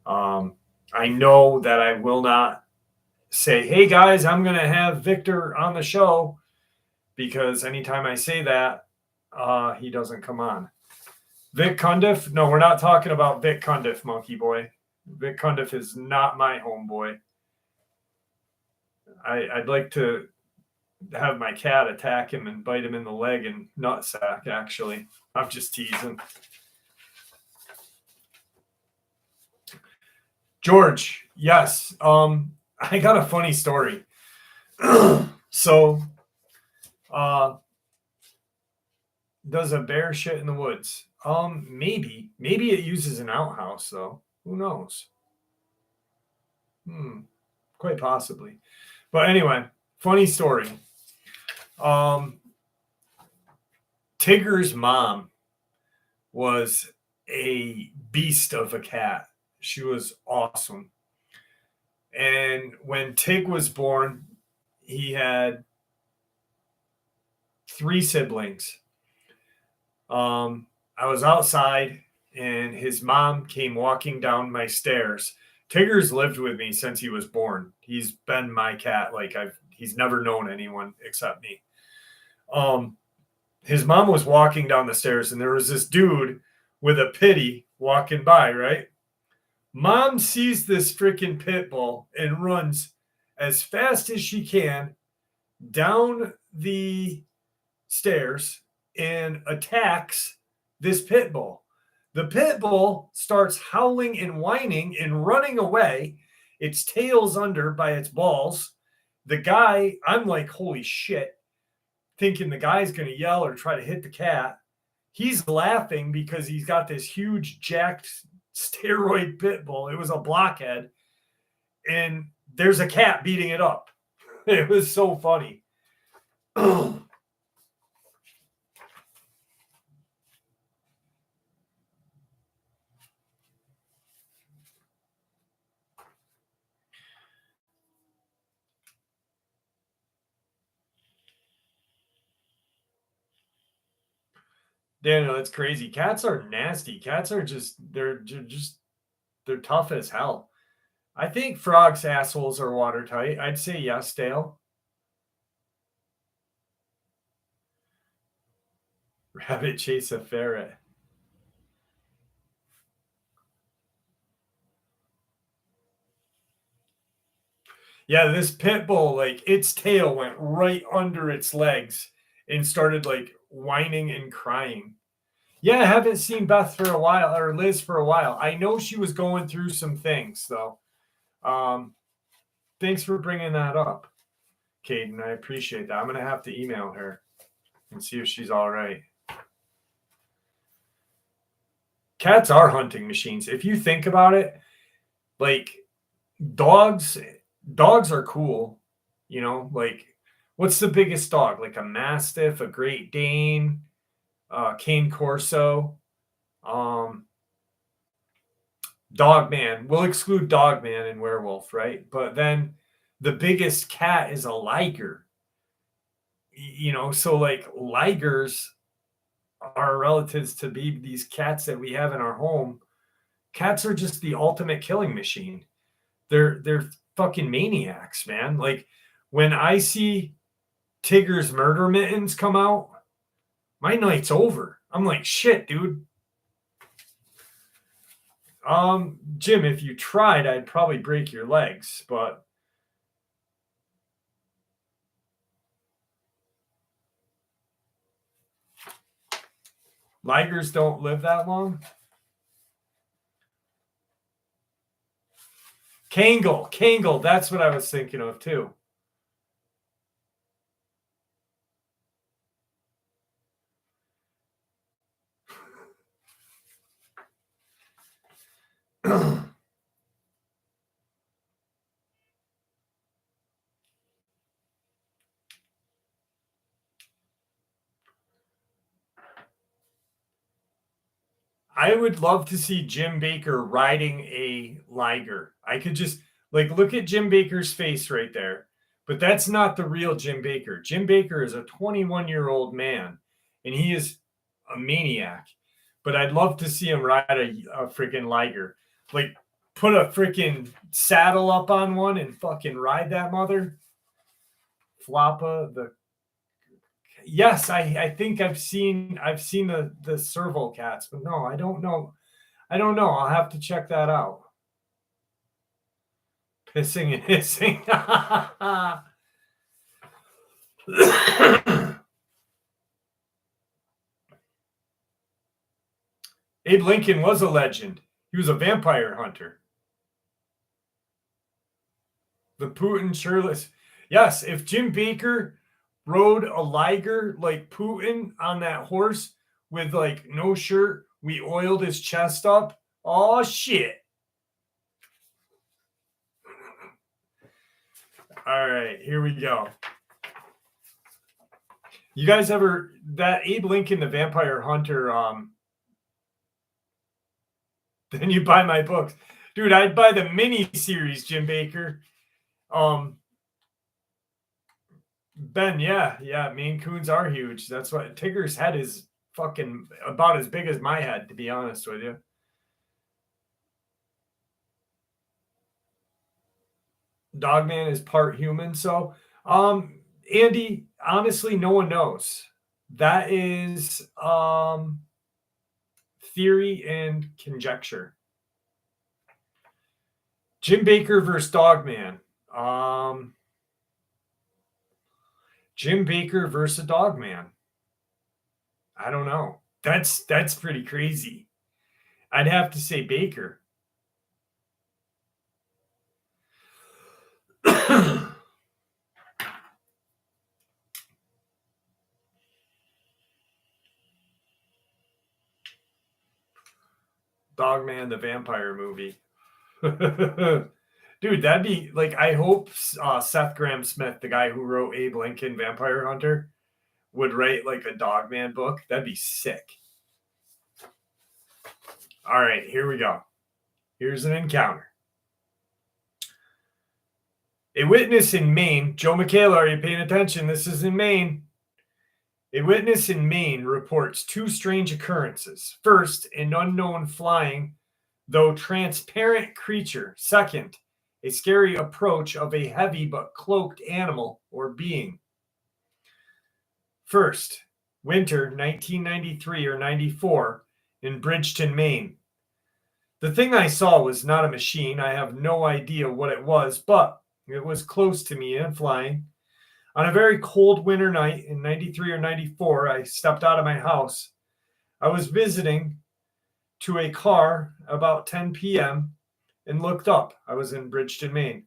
I know that I will not say, "Hey guys, I'm going to have Victor on the show," because anytime I say that, he doesn't come on. Vic Cundiff? No, we're not talking about Vic Cundiff, Monkey Boy. Vic Cundiff is not my homeboy. I'd like to have my cat attack him and bite him in the leg and nutsack, actually. I'm just teasing. George, yes. I got a funny story. So, does a bear shit in the woods? Maybe. Maybe it uses an outhouse, though. Who knows? Quite possibly. But anyway, funny story. Tigger's mom was a beast of a cat. She was awesome. And when Tig was born, he had 3 siblings. I was outside and his mom came walking down my stairs. Tigger's lived with me since he was born. He's been my cat. He's never known anyone except me. His mom was walking down the stairs and there was this dude with a pitty walking by, right? Mom sees this freaking pit bull and runs as fast as she can down the stairs and attacks this pit bull. The pit bull starts howling and whining and running away. Its tail's under by its balls. The guy, I'm like, holy shit, thinking the guy's going to yell or try to hit the cat. He's laughing because he's got this huge jacked steroid pit bull. It was a blockhead. And there's a cat beating it up. It was so funny. Yeah, no, that's crazy. Cats are nasty. Cats are they're tough as hell. I think frogs' assholes are watertight. I'd say yes, Dale. Rabbit chase a ferret. Yeah, this pit bull, like its tail went right under its legs and started like whining and crying. Yeah, I haven't seen Beth for a while or Liz for a while. I know she was going through some things though. Um, Thanks for bringing that up, Caden. I appreciate that. I'm gonna have to email her and see if she's all right. Cats are hunting machines. If you think about it, like dogs, dogs are cool. You know, like what's the biggest dog? Like a Mastiff, a Great Dane, Cane Corso, um, Dogman. We'll exclude Dogman and Werewolf, right? But then the biggest cat is a Liger. You know, so like Ligers are relatives to be these cats that we have in our home. Cats are just the ultimate killing machine. They're fucking maniacs, man. Like when I see Tigger's murder mittens come out, my night's over. I'm like, shit, dude. Jim, if you tried, I'd probably break your legs, but Ligers don't live that long. Kangle, that's what I was thinking of too. I would love to see Jim Baker riding a Liger. I could just like look at Jim Baker's face right there. But that's not the real Jim Baker. Jim Baker is a 21-year-old man and he is a maniac. But I'd love to see him ride a freaking Liger. Like put a freaking saddle up on one and fucking ride that mother. Floppa the Yes, I think I've seen the serval cats, but no, I don't know. I don't know. I'll have to check that out. Pissing and hissing. Abe Lincoln was a legend. He was a vampire hunter. The Putin shirtless. Yes, if Jim Baker rode a Liger like Putin on that horse with like no shirt, we oiled his chest up. Oh shit. All right, here we go. You guys ever that Abe Lincoln the Vampire Hunter then you buy my books. Dude, I'd buy the mini series, Jim Baker. Ben, yeah, Maine Coons are huge. That's why Tigger's head is fucking about as big as my head, to be honest with you. Dogman is part human. So, Andy, honestly, no one knows. That is theory and conjecture. Jim Baker versus Dogman. Jim Baker versus Dogman. I don't know. That's pretty crazy. I'd have to say Baker. Dogman the vampire movie. Dude, that'd be like, I hope Seth Graham Smith, the guy who wrote Abe Lincoln Vampire Hunter, would write like a Dogman book. That'd be sick. All right, here we go. Here's an encounter. A witness in Maine. Joe Michaela, are you paying attention? This is in Maine. A witness in Maine reports two strange occurrences. First, an unknown flying, though transparent creature. Second, a scary approach of a heavy but cloaked animal or being. First, winter 1993 or 94 in Bridgeton, Maine. The thing I saw was not a machine. I have no idea what it was, but it was close to me and flying. On a very cold winter night in 93 or 94, I stepped out of my house. I was visiting to a car about 10 p.m. and looked up. I was in Bridgeton, Maine.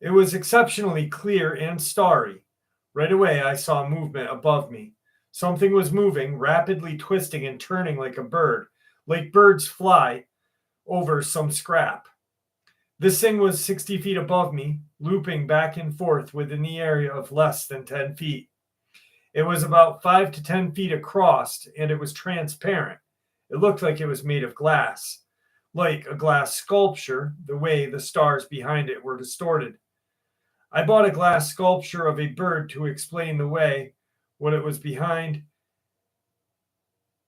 It was exceptionally clear and starry. Right away, I saw movement above me. Something was moving, rapidly twisting and turning like a bird, like birds fly over some scrap. This thing was 60 feet above me, looping back and forth within the area of less than 10 feet. It was about 5 to 10 feet across, and it was transparent. It looked like it was made of glass, like a glass sculpture, the way the stars behind it were distorted. I bought a glass sculpture of a bird to explain the way what it was behind.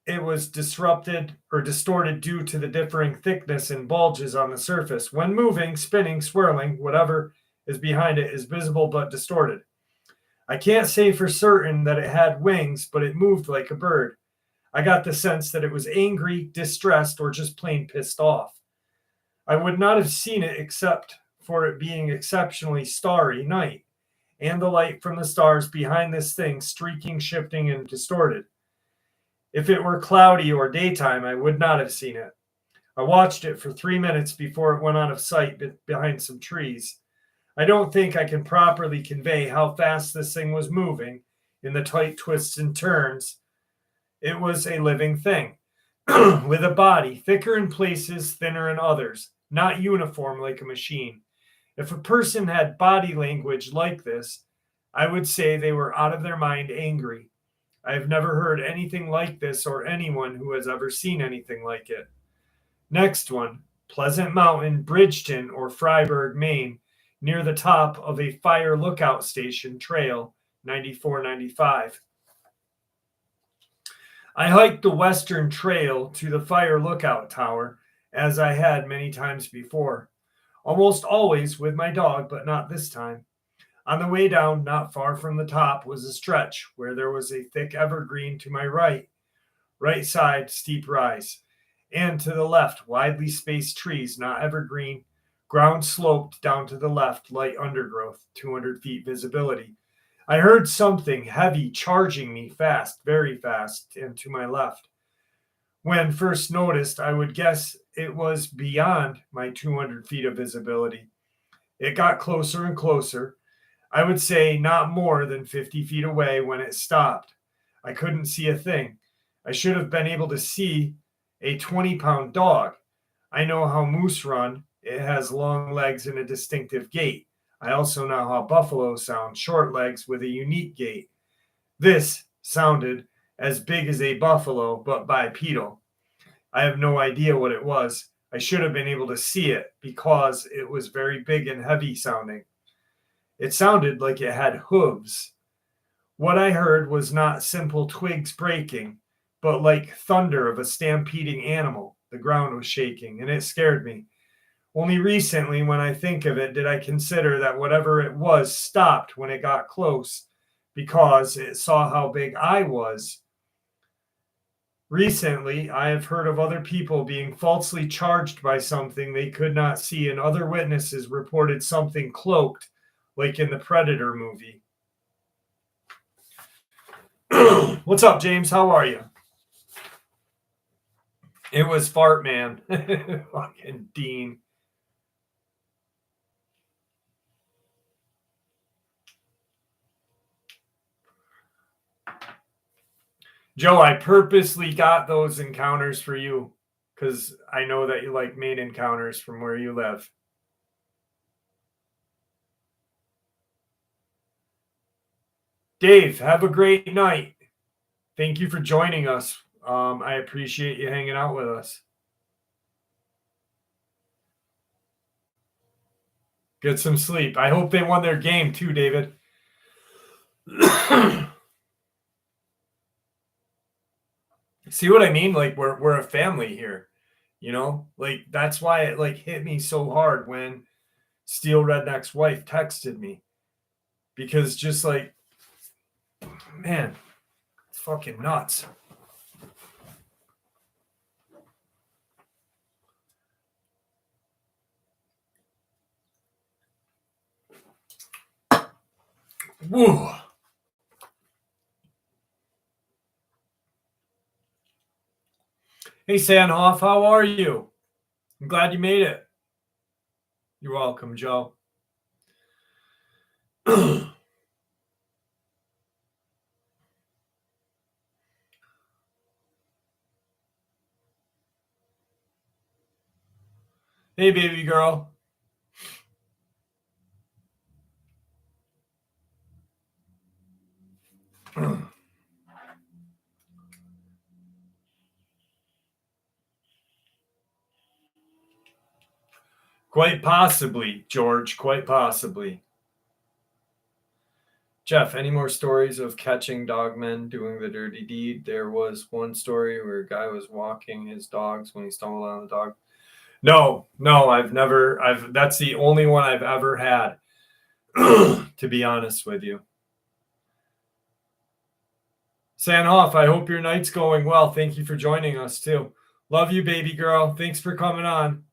It was disrupted or distorted due to the differing thickness and bulges on the surface. When moving, spinning, swirling, whatever is behind it is visible but distorted. I can't say for certain that it had wings, but it moved like a bird. I got the sense that it was angry, distressed, or just plain pissed off. I would not have seen it except for it being exceptionally starry night, and the light from the stars behind this thing streaking, shifting, and distorted. If it were cloudy or daytime, I would not have seen it. I watched it for 3 minutes before it went out of sight behind some trees. I don't think I can properly convey how fast this thing was moving in the tight twists and turns. It was a living thing with a body, thicker in places, thinner in others, not uniform like a machine. If a person had body language like this, I would say they were out of their mind angry. I have never heard anything like this or anyone who has ever seen anything like it. Next one, Pleasant Mountain, Bridgeton, or Freiburg, Maine, near the top of a fire lookout station trail, 94-95. I hiked the western trail to the fire lookout tower, as I had many times before, almost always with my dog, but not this time. On the way down, not far from the top, was a stretch where there was a thick evergreen to my right side, steep rise, and to the left, widely spaced trees, not evergreen, ground sloped down to the left, light undergrowth, 200 feet visibility. I heard something heavy charging me fast, very fast, and to my left. When first noticed, I would guess it was beyond my 200 feet of visibility. It got closer and closer. I would say not more than 50 feet away when it stopped. I couldn't see a thing. I should have been able to see a 20-pound dog. I know how moose run. It has long legs and a distinctive gait. I also know how buffalo sound, short legs with a unique gait. This sounded as big as a buffalo, but bipedal. I have no idea what it was. I should have been able to see it because it was very big and heavy sounding. It sounded like it had hooves. What I heard was not simple twigs breaking, but like thunder of a stampeding animal. The ground was shaking, and it scared me. Only recently, when I think of it, did I consider that whatever it was stopped when it got close because it saw how big I was. Recently, I have heard of other people being falsely charged by something they could not see, and other witnesses reported something cloaked, like in the Predator movie. What's up, James? How are you? It was Fart Man. Fucking Dean. Joe, I purposely got those encounters for you because I know that you like Maine encounters from where you live. Dave, have a great night. Thank you for joining us. I appreciate you hanging out with us. Get some sleep. I hope they won their game too, David. See what I mean? Like we're a family here, you know? Like that's why it like hit me so hard when Steel Redneck's wife texted me. Because just like, man, it's fucking nuts. Woo. Hey Sandhoff, how are you? I'm glad you made it. You're welcome, Joe. Hey baby girl. Quite possibly, George, quite possibly. Jeff, any more stories of catching dogmen doing the dirty deed? There was one story where a guy was walking his dogs when he stumbled on the dog. No, I've never, that's the only one I've ever had, to be honest with you. Sanhoff, I hope your night's going well. Thank you for joining us too. Love you, baby girl. Thanks for coming on.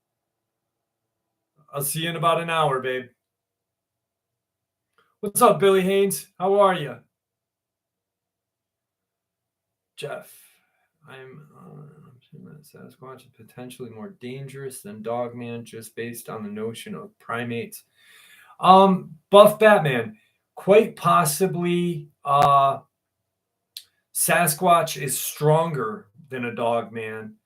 I'll see you in about an hour, babe. What's up, Billy Haynes? How are you? Jeff, I'm Sasquatch is potentially more dangerous than Dogman just based on the notion of primates. Buff Batman, quite possibly Sasquatch is stronger than a Dogman.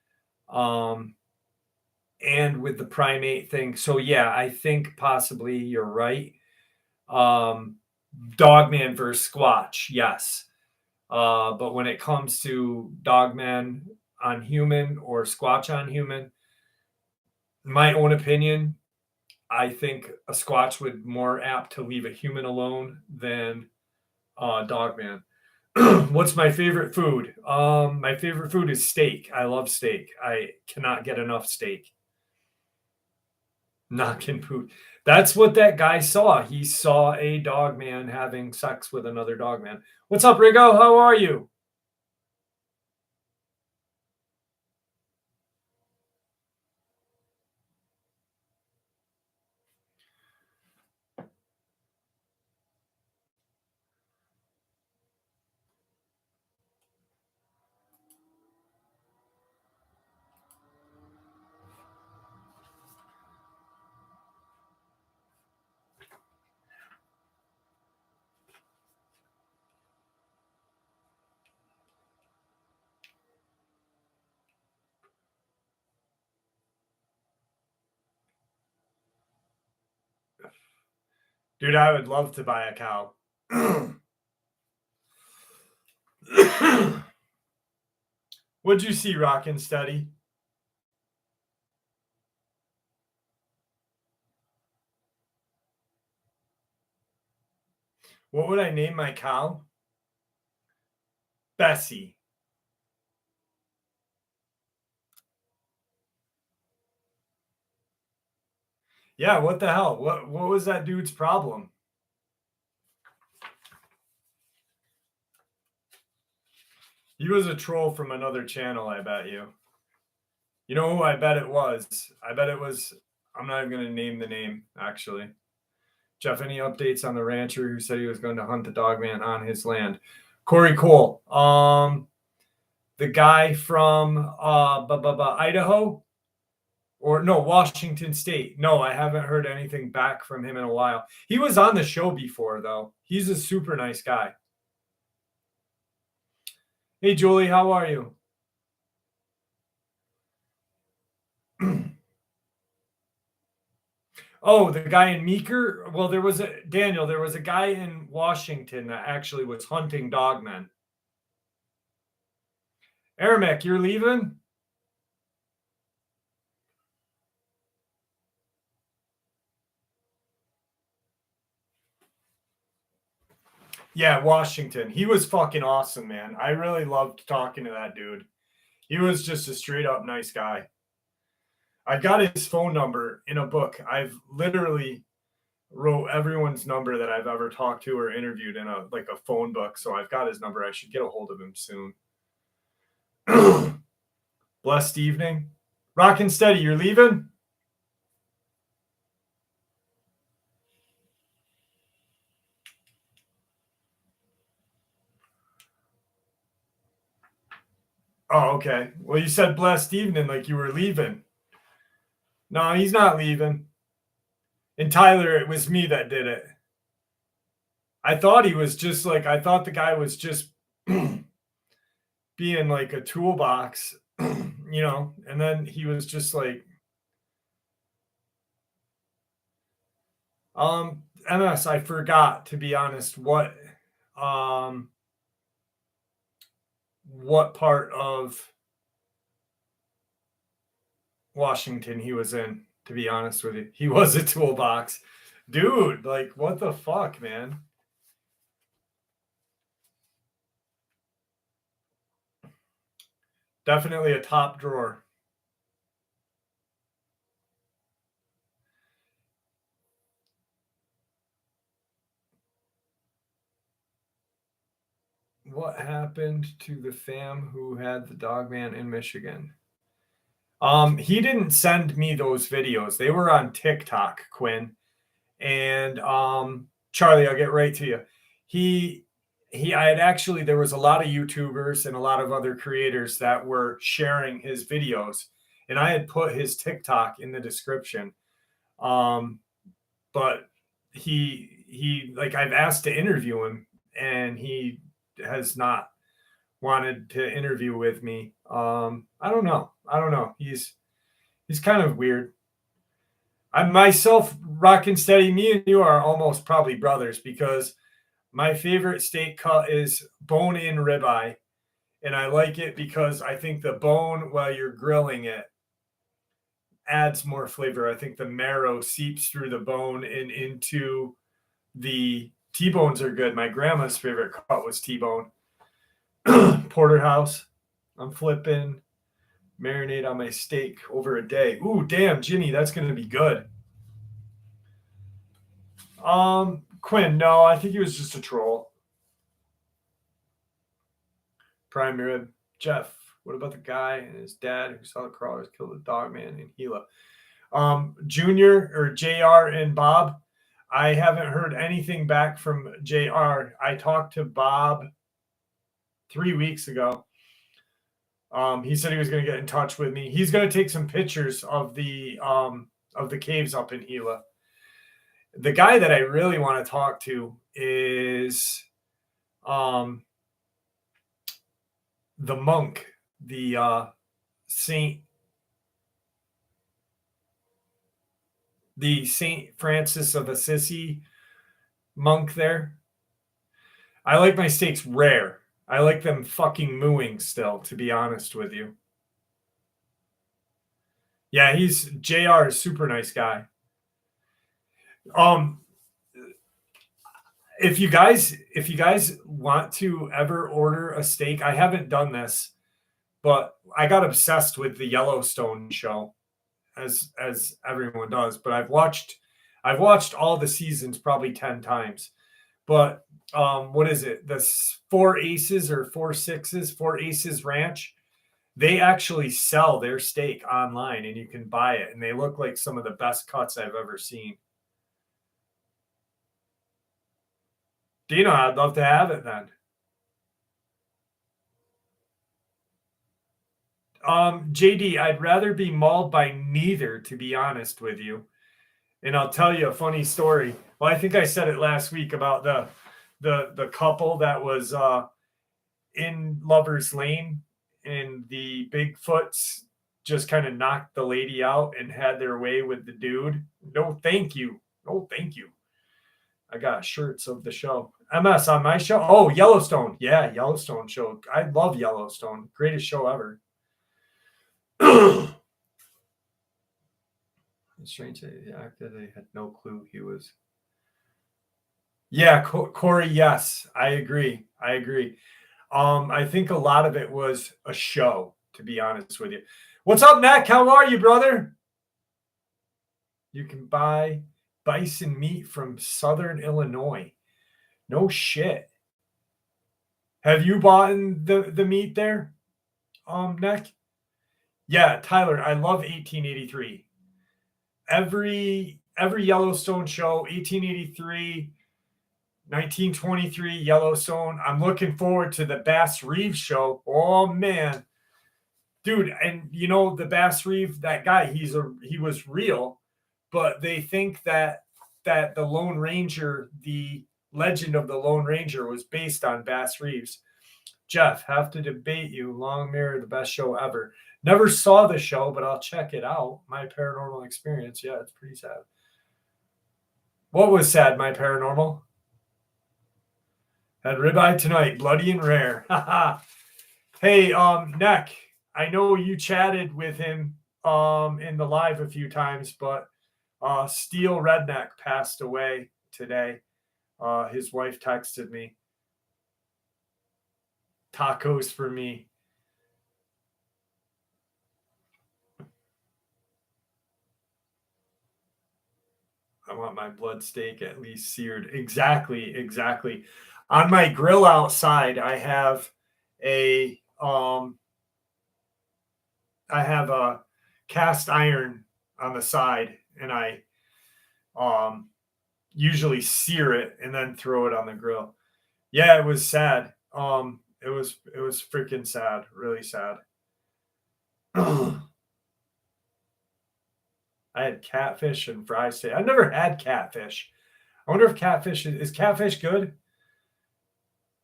And with the primate thing. So yeah, I think possibly you're right. Dogman versus Squatch, yes. But when it comes to Dogman on human or Squatch on human, my own opinion, I think a Squatch would more apt to leave a human alone than Dogman. What's my favorite food? My favorite food is steak. I love steak. I cannot get enough steak. Knocking poop. That's what that guy saw. He saw a dog man having sex with another dog man. What's up, Rigo? How are you? Dude, I would love to buy a cow. What'd you see, Rockin' Steady? What would I name my cow? Bessie. Yeah, what the hell? What was that dude's problem? He was a troll from another channel, I bet you. You know who I bet it was? I bet it was, I'm not even going to name the name, actually. Jeff, any updates on the rancher who said he was going to hunt the dogman on his land? Corey Cole. The guy from Idaho? Or no, Washington State. No, I haven't heard anything back from him in a while. He was on the show before, though. He's a super nice guy. Hey, Julie, how are you? Oh, the guy in Meeker? Well, there was a guy in Washington that actually was hunting dogmen. Aramek, you're leaving? Yeah, Washington. He was fucking awesome, man. I really loved talking to that dude. He was just a straight up nice guy. I got his phone number in a book. I've literally wrote everyone's number that I've ever talked to or interviewed in a phone book. So I've got his number. I should get a hold of him soon. Blessed evening. Rockin' steady, you're leaving? Oh, okay. Well, you said blessed evening like you were leaving. No, he's not leaving. And Tyler, it was me that did it. I thought he was just I thought the guy was just being like a toolbox, and then he was just MS, I forgot, to be honest, what part of Washington he was in, to be honest with you. He was a toolbox. Dude, what the fuck, man? Definitely a top drawer. What happened to the fam who had the Dogman in Michigan? He didn't send me those videos. They were on TikTok, Quinn. And Charlie, I'll get right to you. I had actually, there was a lot of YouTubers and a lot of other creators that were sharing his videos, and I had put his TikTok in the description. But he I've asked to interview him, and he has not wanted to interview with me. I don't know. He's kind of weird. I'm myself, rockin' steady. Me and you are almost probably brothers, because my favorite steak cut is bone-in ribeye, and I like it because I think the bone, while you're grilling it, adds more flavor. I think the marrow seeps through the bone and into the T-bones are good. My grandma's favorite cut was T-bone. Porterhouse. I'm flipping marinade on my steak over a day. Ooh, damn, Ginny, that's going to be good. Quinn, no, I think he was just a troll. Prime rib. Jeff, what about the guy and his dad who saw the crawlers kill the Dogman in Gila? Junior or JR and Bob, I haven't heard anything back from JR. I talked to Bob 3 weeks ago. He said he was going to get in touch with me. He's going to take some pictures of the caves up in Gila. The guy that I really want to talk to is the monk, the Saint Francis of Assisi monk there. I like my steaks rare. I like them fucking mooing still, to be honest with you. Yeah, JR is super nice guy. If you guys want to ever order a steak, I haven't done this, but I got obsessed with the Yellowstone show, as everyone does. But I've watched all the seasons probably 10 times. But what is it? The Four Aces Ranch. They actually sell their steak online, and you can buy it, and they look like some of the best cuts I've ever seen. Dino, I'd love to have it then. JD, I'd rather be mauled by neither, to be honest with you. And I'll tell you a funny story. Well, I think I said it last week about the couple that was in Lover's Lane, and the Bigfoots just kind of knocked the lady out and had their way with the dude. No, thank you. No, thank you. I got shirts of the show. MS on my show. Oh, Yellowstone. Yeah, Yellowstone show. I love Yellowstone. Greatest show ever. It's strange the actor, they had no clue he was. Yeah, Corey, yes, I agree. I think a lot of it was a show, to be honest with you. What's up, Mac? How are you, brother? You can buy bison meat from Southern Illinois. No shit. Have you bought the meat there, Nick? Yeah, Tyler, I love 1883. Every Yellowstone show, 1883, 1923 Yellowstone. I'm looking forward to the Bass Reeves show. Oh man. Dude, and you know the Bass Reeves, that guy, he was real, but they think that the Lone Ranger, the legend of the Lone Ranger was based on Bass Reeves. Jeff, have to debate you. Long Mirror, the best show ever. Never saw the show, but I'll check it out. My Paranormal Experience. Yeah, it's pretty sad. What was sad, My Paranormal? Had ribeye tonight, bloody and rare. Hey, Neck, I know you chatted with him in the live a few times, but Steel Redneck passed away today. His wife texted me. Tacos for me. I want my blood steak at least seared. Exactly. On my grill outside, I have a cast iron on the side, and I usually sear it and then throw it on the grill. Yeah, it was sad. It was freaking sad, really sad. I had catfish and fries today. I've never had catfish. I wonder if catfish is catfish good?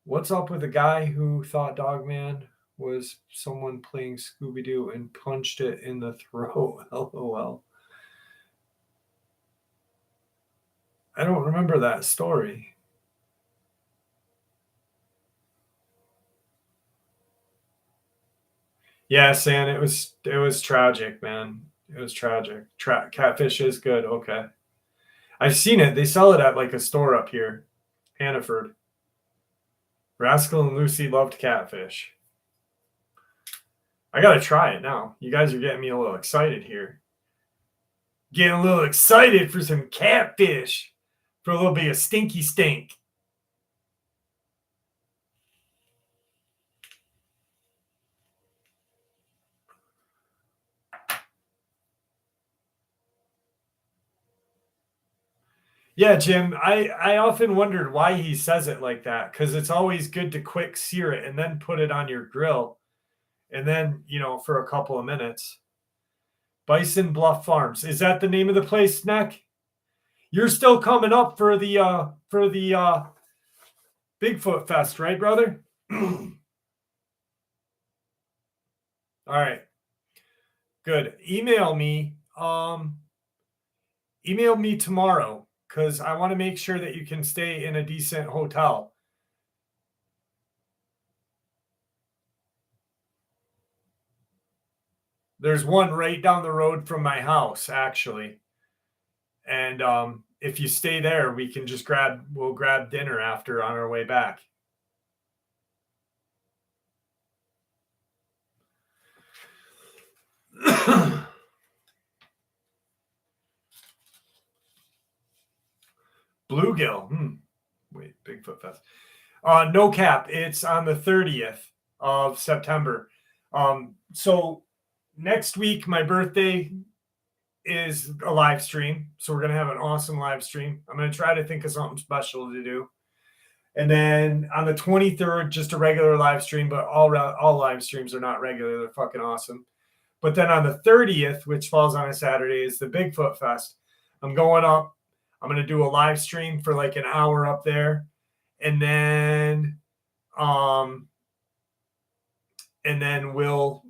What's up with the guy who thought Dogman was someone playing Scooby-Doo and punched it in the throat? LOL. I don't remember that story. Yeah, San, it was tragic, man. It was tragic. Catfish is good. Okay. I've seen it. They sell it at like a store up here, Hannaford. Rascal and Lucy loved catfish. I got to try it now. You guys are getting me a little excited here. Getting a little excited for some catfish, for a little bit of stinky stink. Yeah, Jim, I often wondered why he says it like that, because it's always good to quick sear it and then put it on your grill, and then, for a couple of minutes. Bison Bluff Farms. Is that the name of the place, Neck? You're still coming up for the Bigfoot Fest, right, brother? All right. Good. Email me tomorrow, because I want to make sure that you can stay in a decent hotel. There's one right down the road from my house, actually. And if you stay there, we can just we'll grab dinner after on our way back. Bluegill. Wait, Bigfoot Fest. No cap. It's on the 30th of September. So next week, my birthday is a live stream. So we're going to have an awesome live stream. I'm going to try to think of something special to do. And then on the 23rd, just a regular live stream, but all live streams are not regular. They're fucking awesome. But then on the 30th, which falls on a Saturday, is the Bigfoot Fest. I'm going up. I'm going to do a live stream for like an hour up there. And then we'll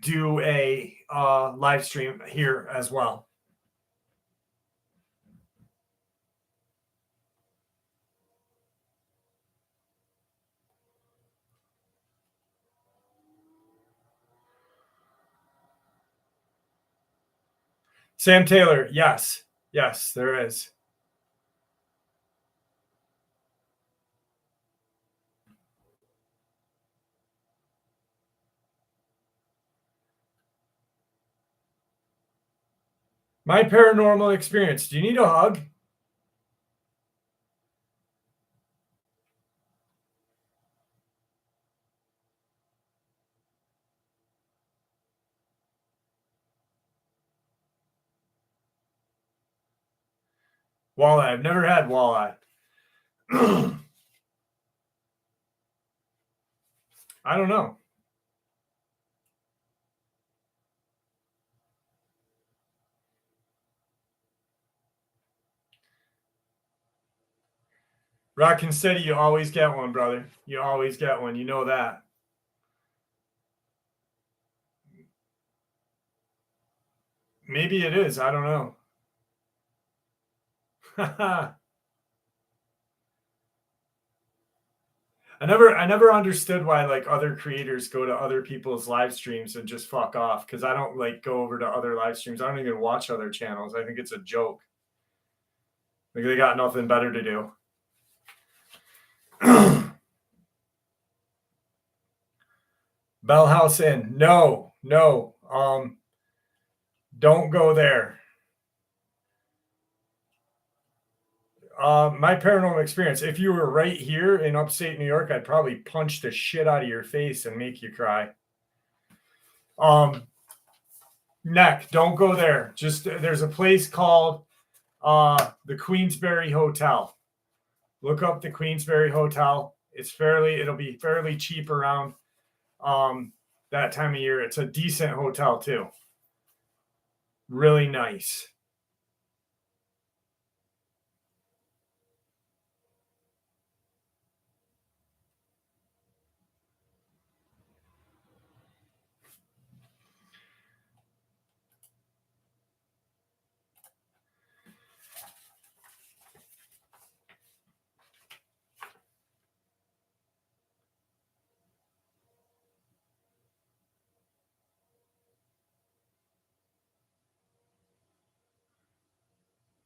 do a live stream here as well. Sam Taylor, yes, there is. My paranormal experience. Do you need a hug? Walleye. I've never had walleye. I don't know. Rockin' City, you always get one, brother. You always get one. You know that. Maybe it is. I don't know. I never understood why like other creators go to other people's live streams and just fuck off, because I don't like go over to other live streams. I don't even watch other channels. I think it's a joke. Like they got nothing better to do. Bell House Inn. No. Don't go there. My paranormal experience. If you were right here in upstate New York, I'd probably punch the shit out of your face and make you cry. Neck, don't go there. Just there's a place called the Queensberry Hotel. Look up the Queensberry Hotel. It'll be fairly cheap around that time of year. It's a decent hotel too. Really nice.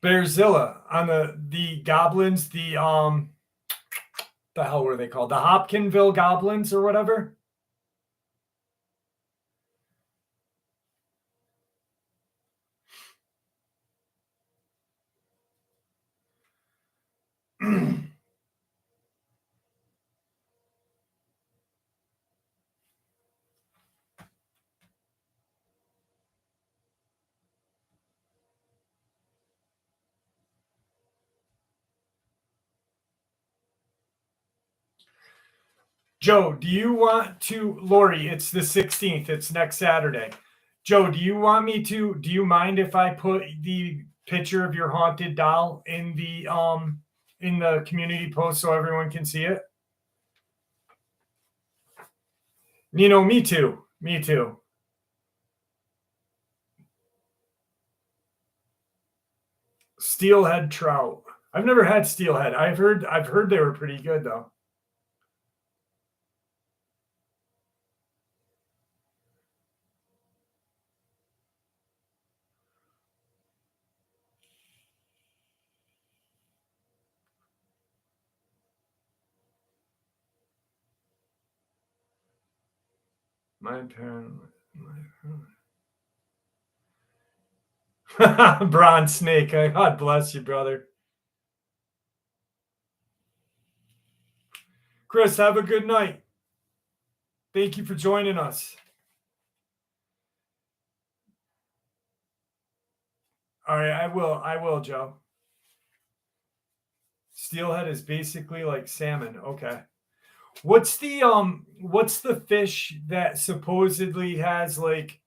Bearzilla on the goblins, the hell were they called? The Hopkinville goblins or whatever. Joe, do you want to, Lori, it's the 16th, it's next Saturday. Joe, do you mind if I put the picture of your haunted doll in the community post so everyone can see it? Nino, me too. Me too. Steelhead trout. I've never had steelhead. I've heard they were pretty good though. My parent. Bronze snake. God bless you, brother. Chris, have a good night. Thank you for joining us. All right, I will, Joe. Steelhead is basically like salmon. Okay. What's the fish that supposedly has like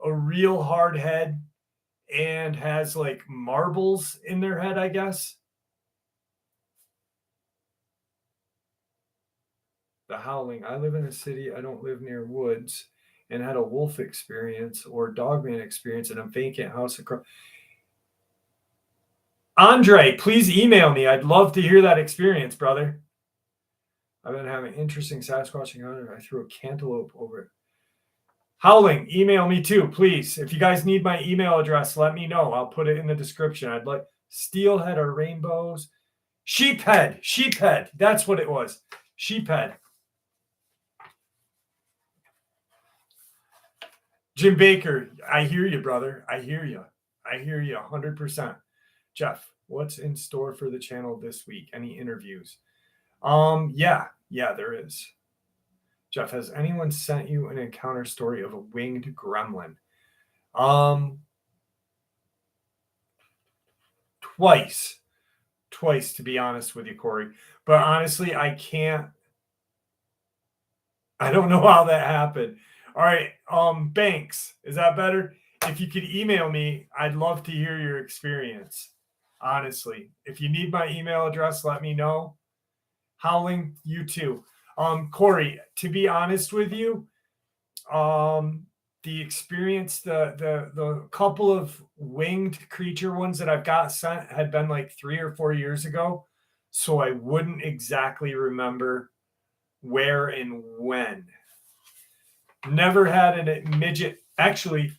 a real hard head and has like marbles in their head, I guess? The Howling. I live in a city. I don't live near woods, and had a wolf experience or Dogman experience in a vacant house across. Andre, please email me. I'd love to hear that experience, brother. I've been having interesting Sasquatch encounter. I threw a cantaloupe over it. Howling, email me too, please. If you guys need my email address, let me know. I'll put it in the description. I'd like steelhead or rainbows. Sheephead. That's what it was. Sheephead. Jim Baker, I hear you, brother. I hear you. I hear you 100%. Jeff, what's in store for the channel this week? Any interviews? Yeah, there is. Jeff, has anyone sent you an encounter story of a winged gremlin? Um, twice. Twice, to be honest with you, Corey. But honestly, I don't know how that happened. All right, Banks, is that better? If you could email me, I'd love to hear your experience. Honestly, if you need my email address, let me know. Howling, you too. Corey, to be honest with you, the experience, the couple of winged creature ones that I've got sent had been like 3 or 4 years ago, so I wouldn't exactly remember where and when. Never had a midget. Actually,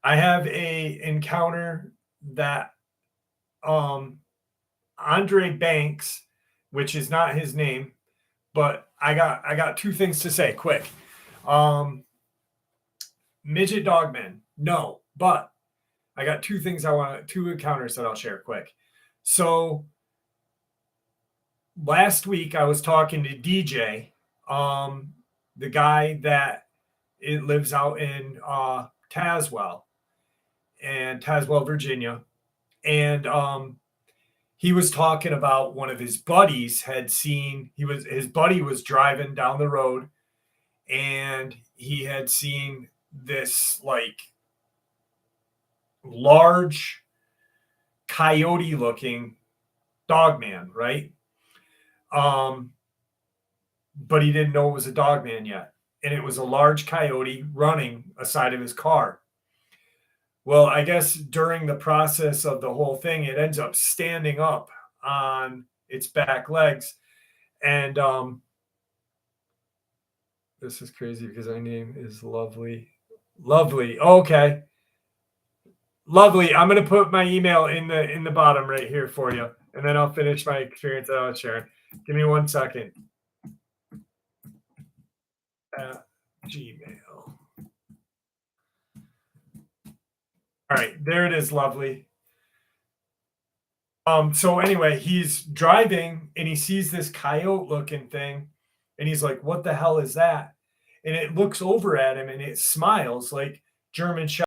I have a encounter that Andre Banks, which is not his name, but I got two things to say quick. Midget Dogman, no, but I got two encounters that I'll share quick. So last week I was talking to DJ, the guy that it lives out in Tazewell, Virginia, and he was talking about one of his buddies had seen his buddy was driving down the road and he had seen this like large coyote looking dogman, right? But he didn't know it was a dogman yet. And it was a large coyote running aside of his car. Well, I guess during the process of the whole thing, it ends up standing up on its back legs. And this is crazy because my name is Lovely. Lovely. Okay. Lovely. I'm gonna put my email in the bottom right here for you, and then I'll finish my experience that I was sharing. Give me 1 second. Gmail. All right, there it is, Lovely. So anyway, he's driving and he sees this coyote looking thing, and he's like, "What the hell is that?" And it looks over at him and it smiles like German Shepherd.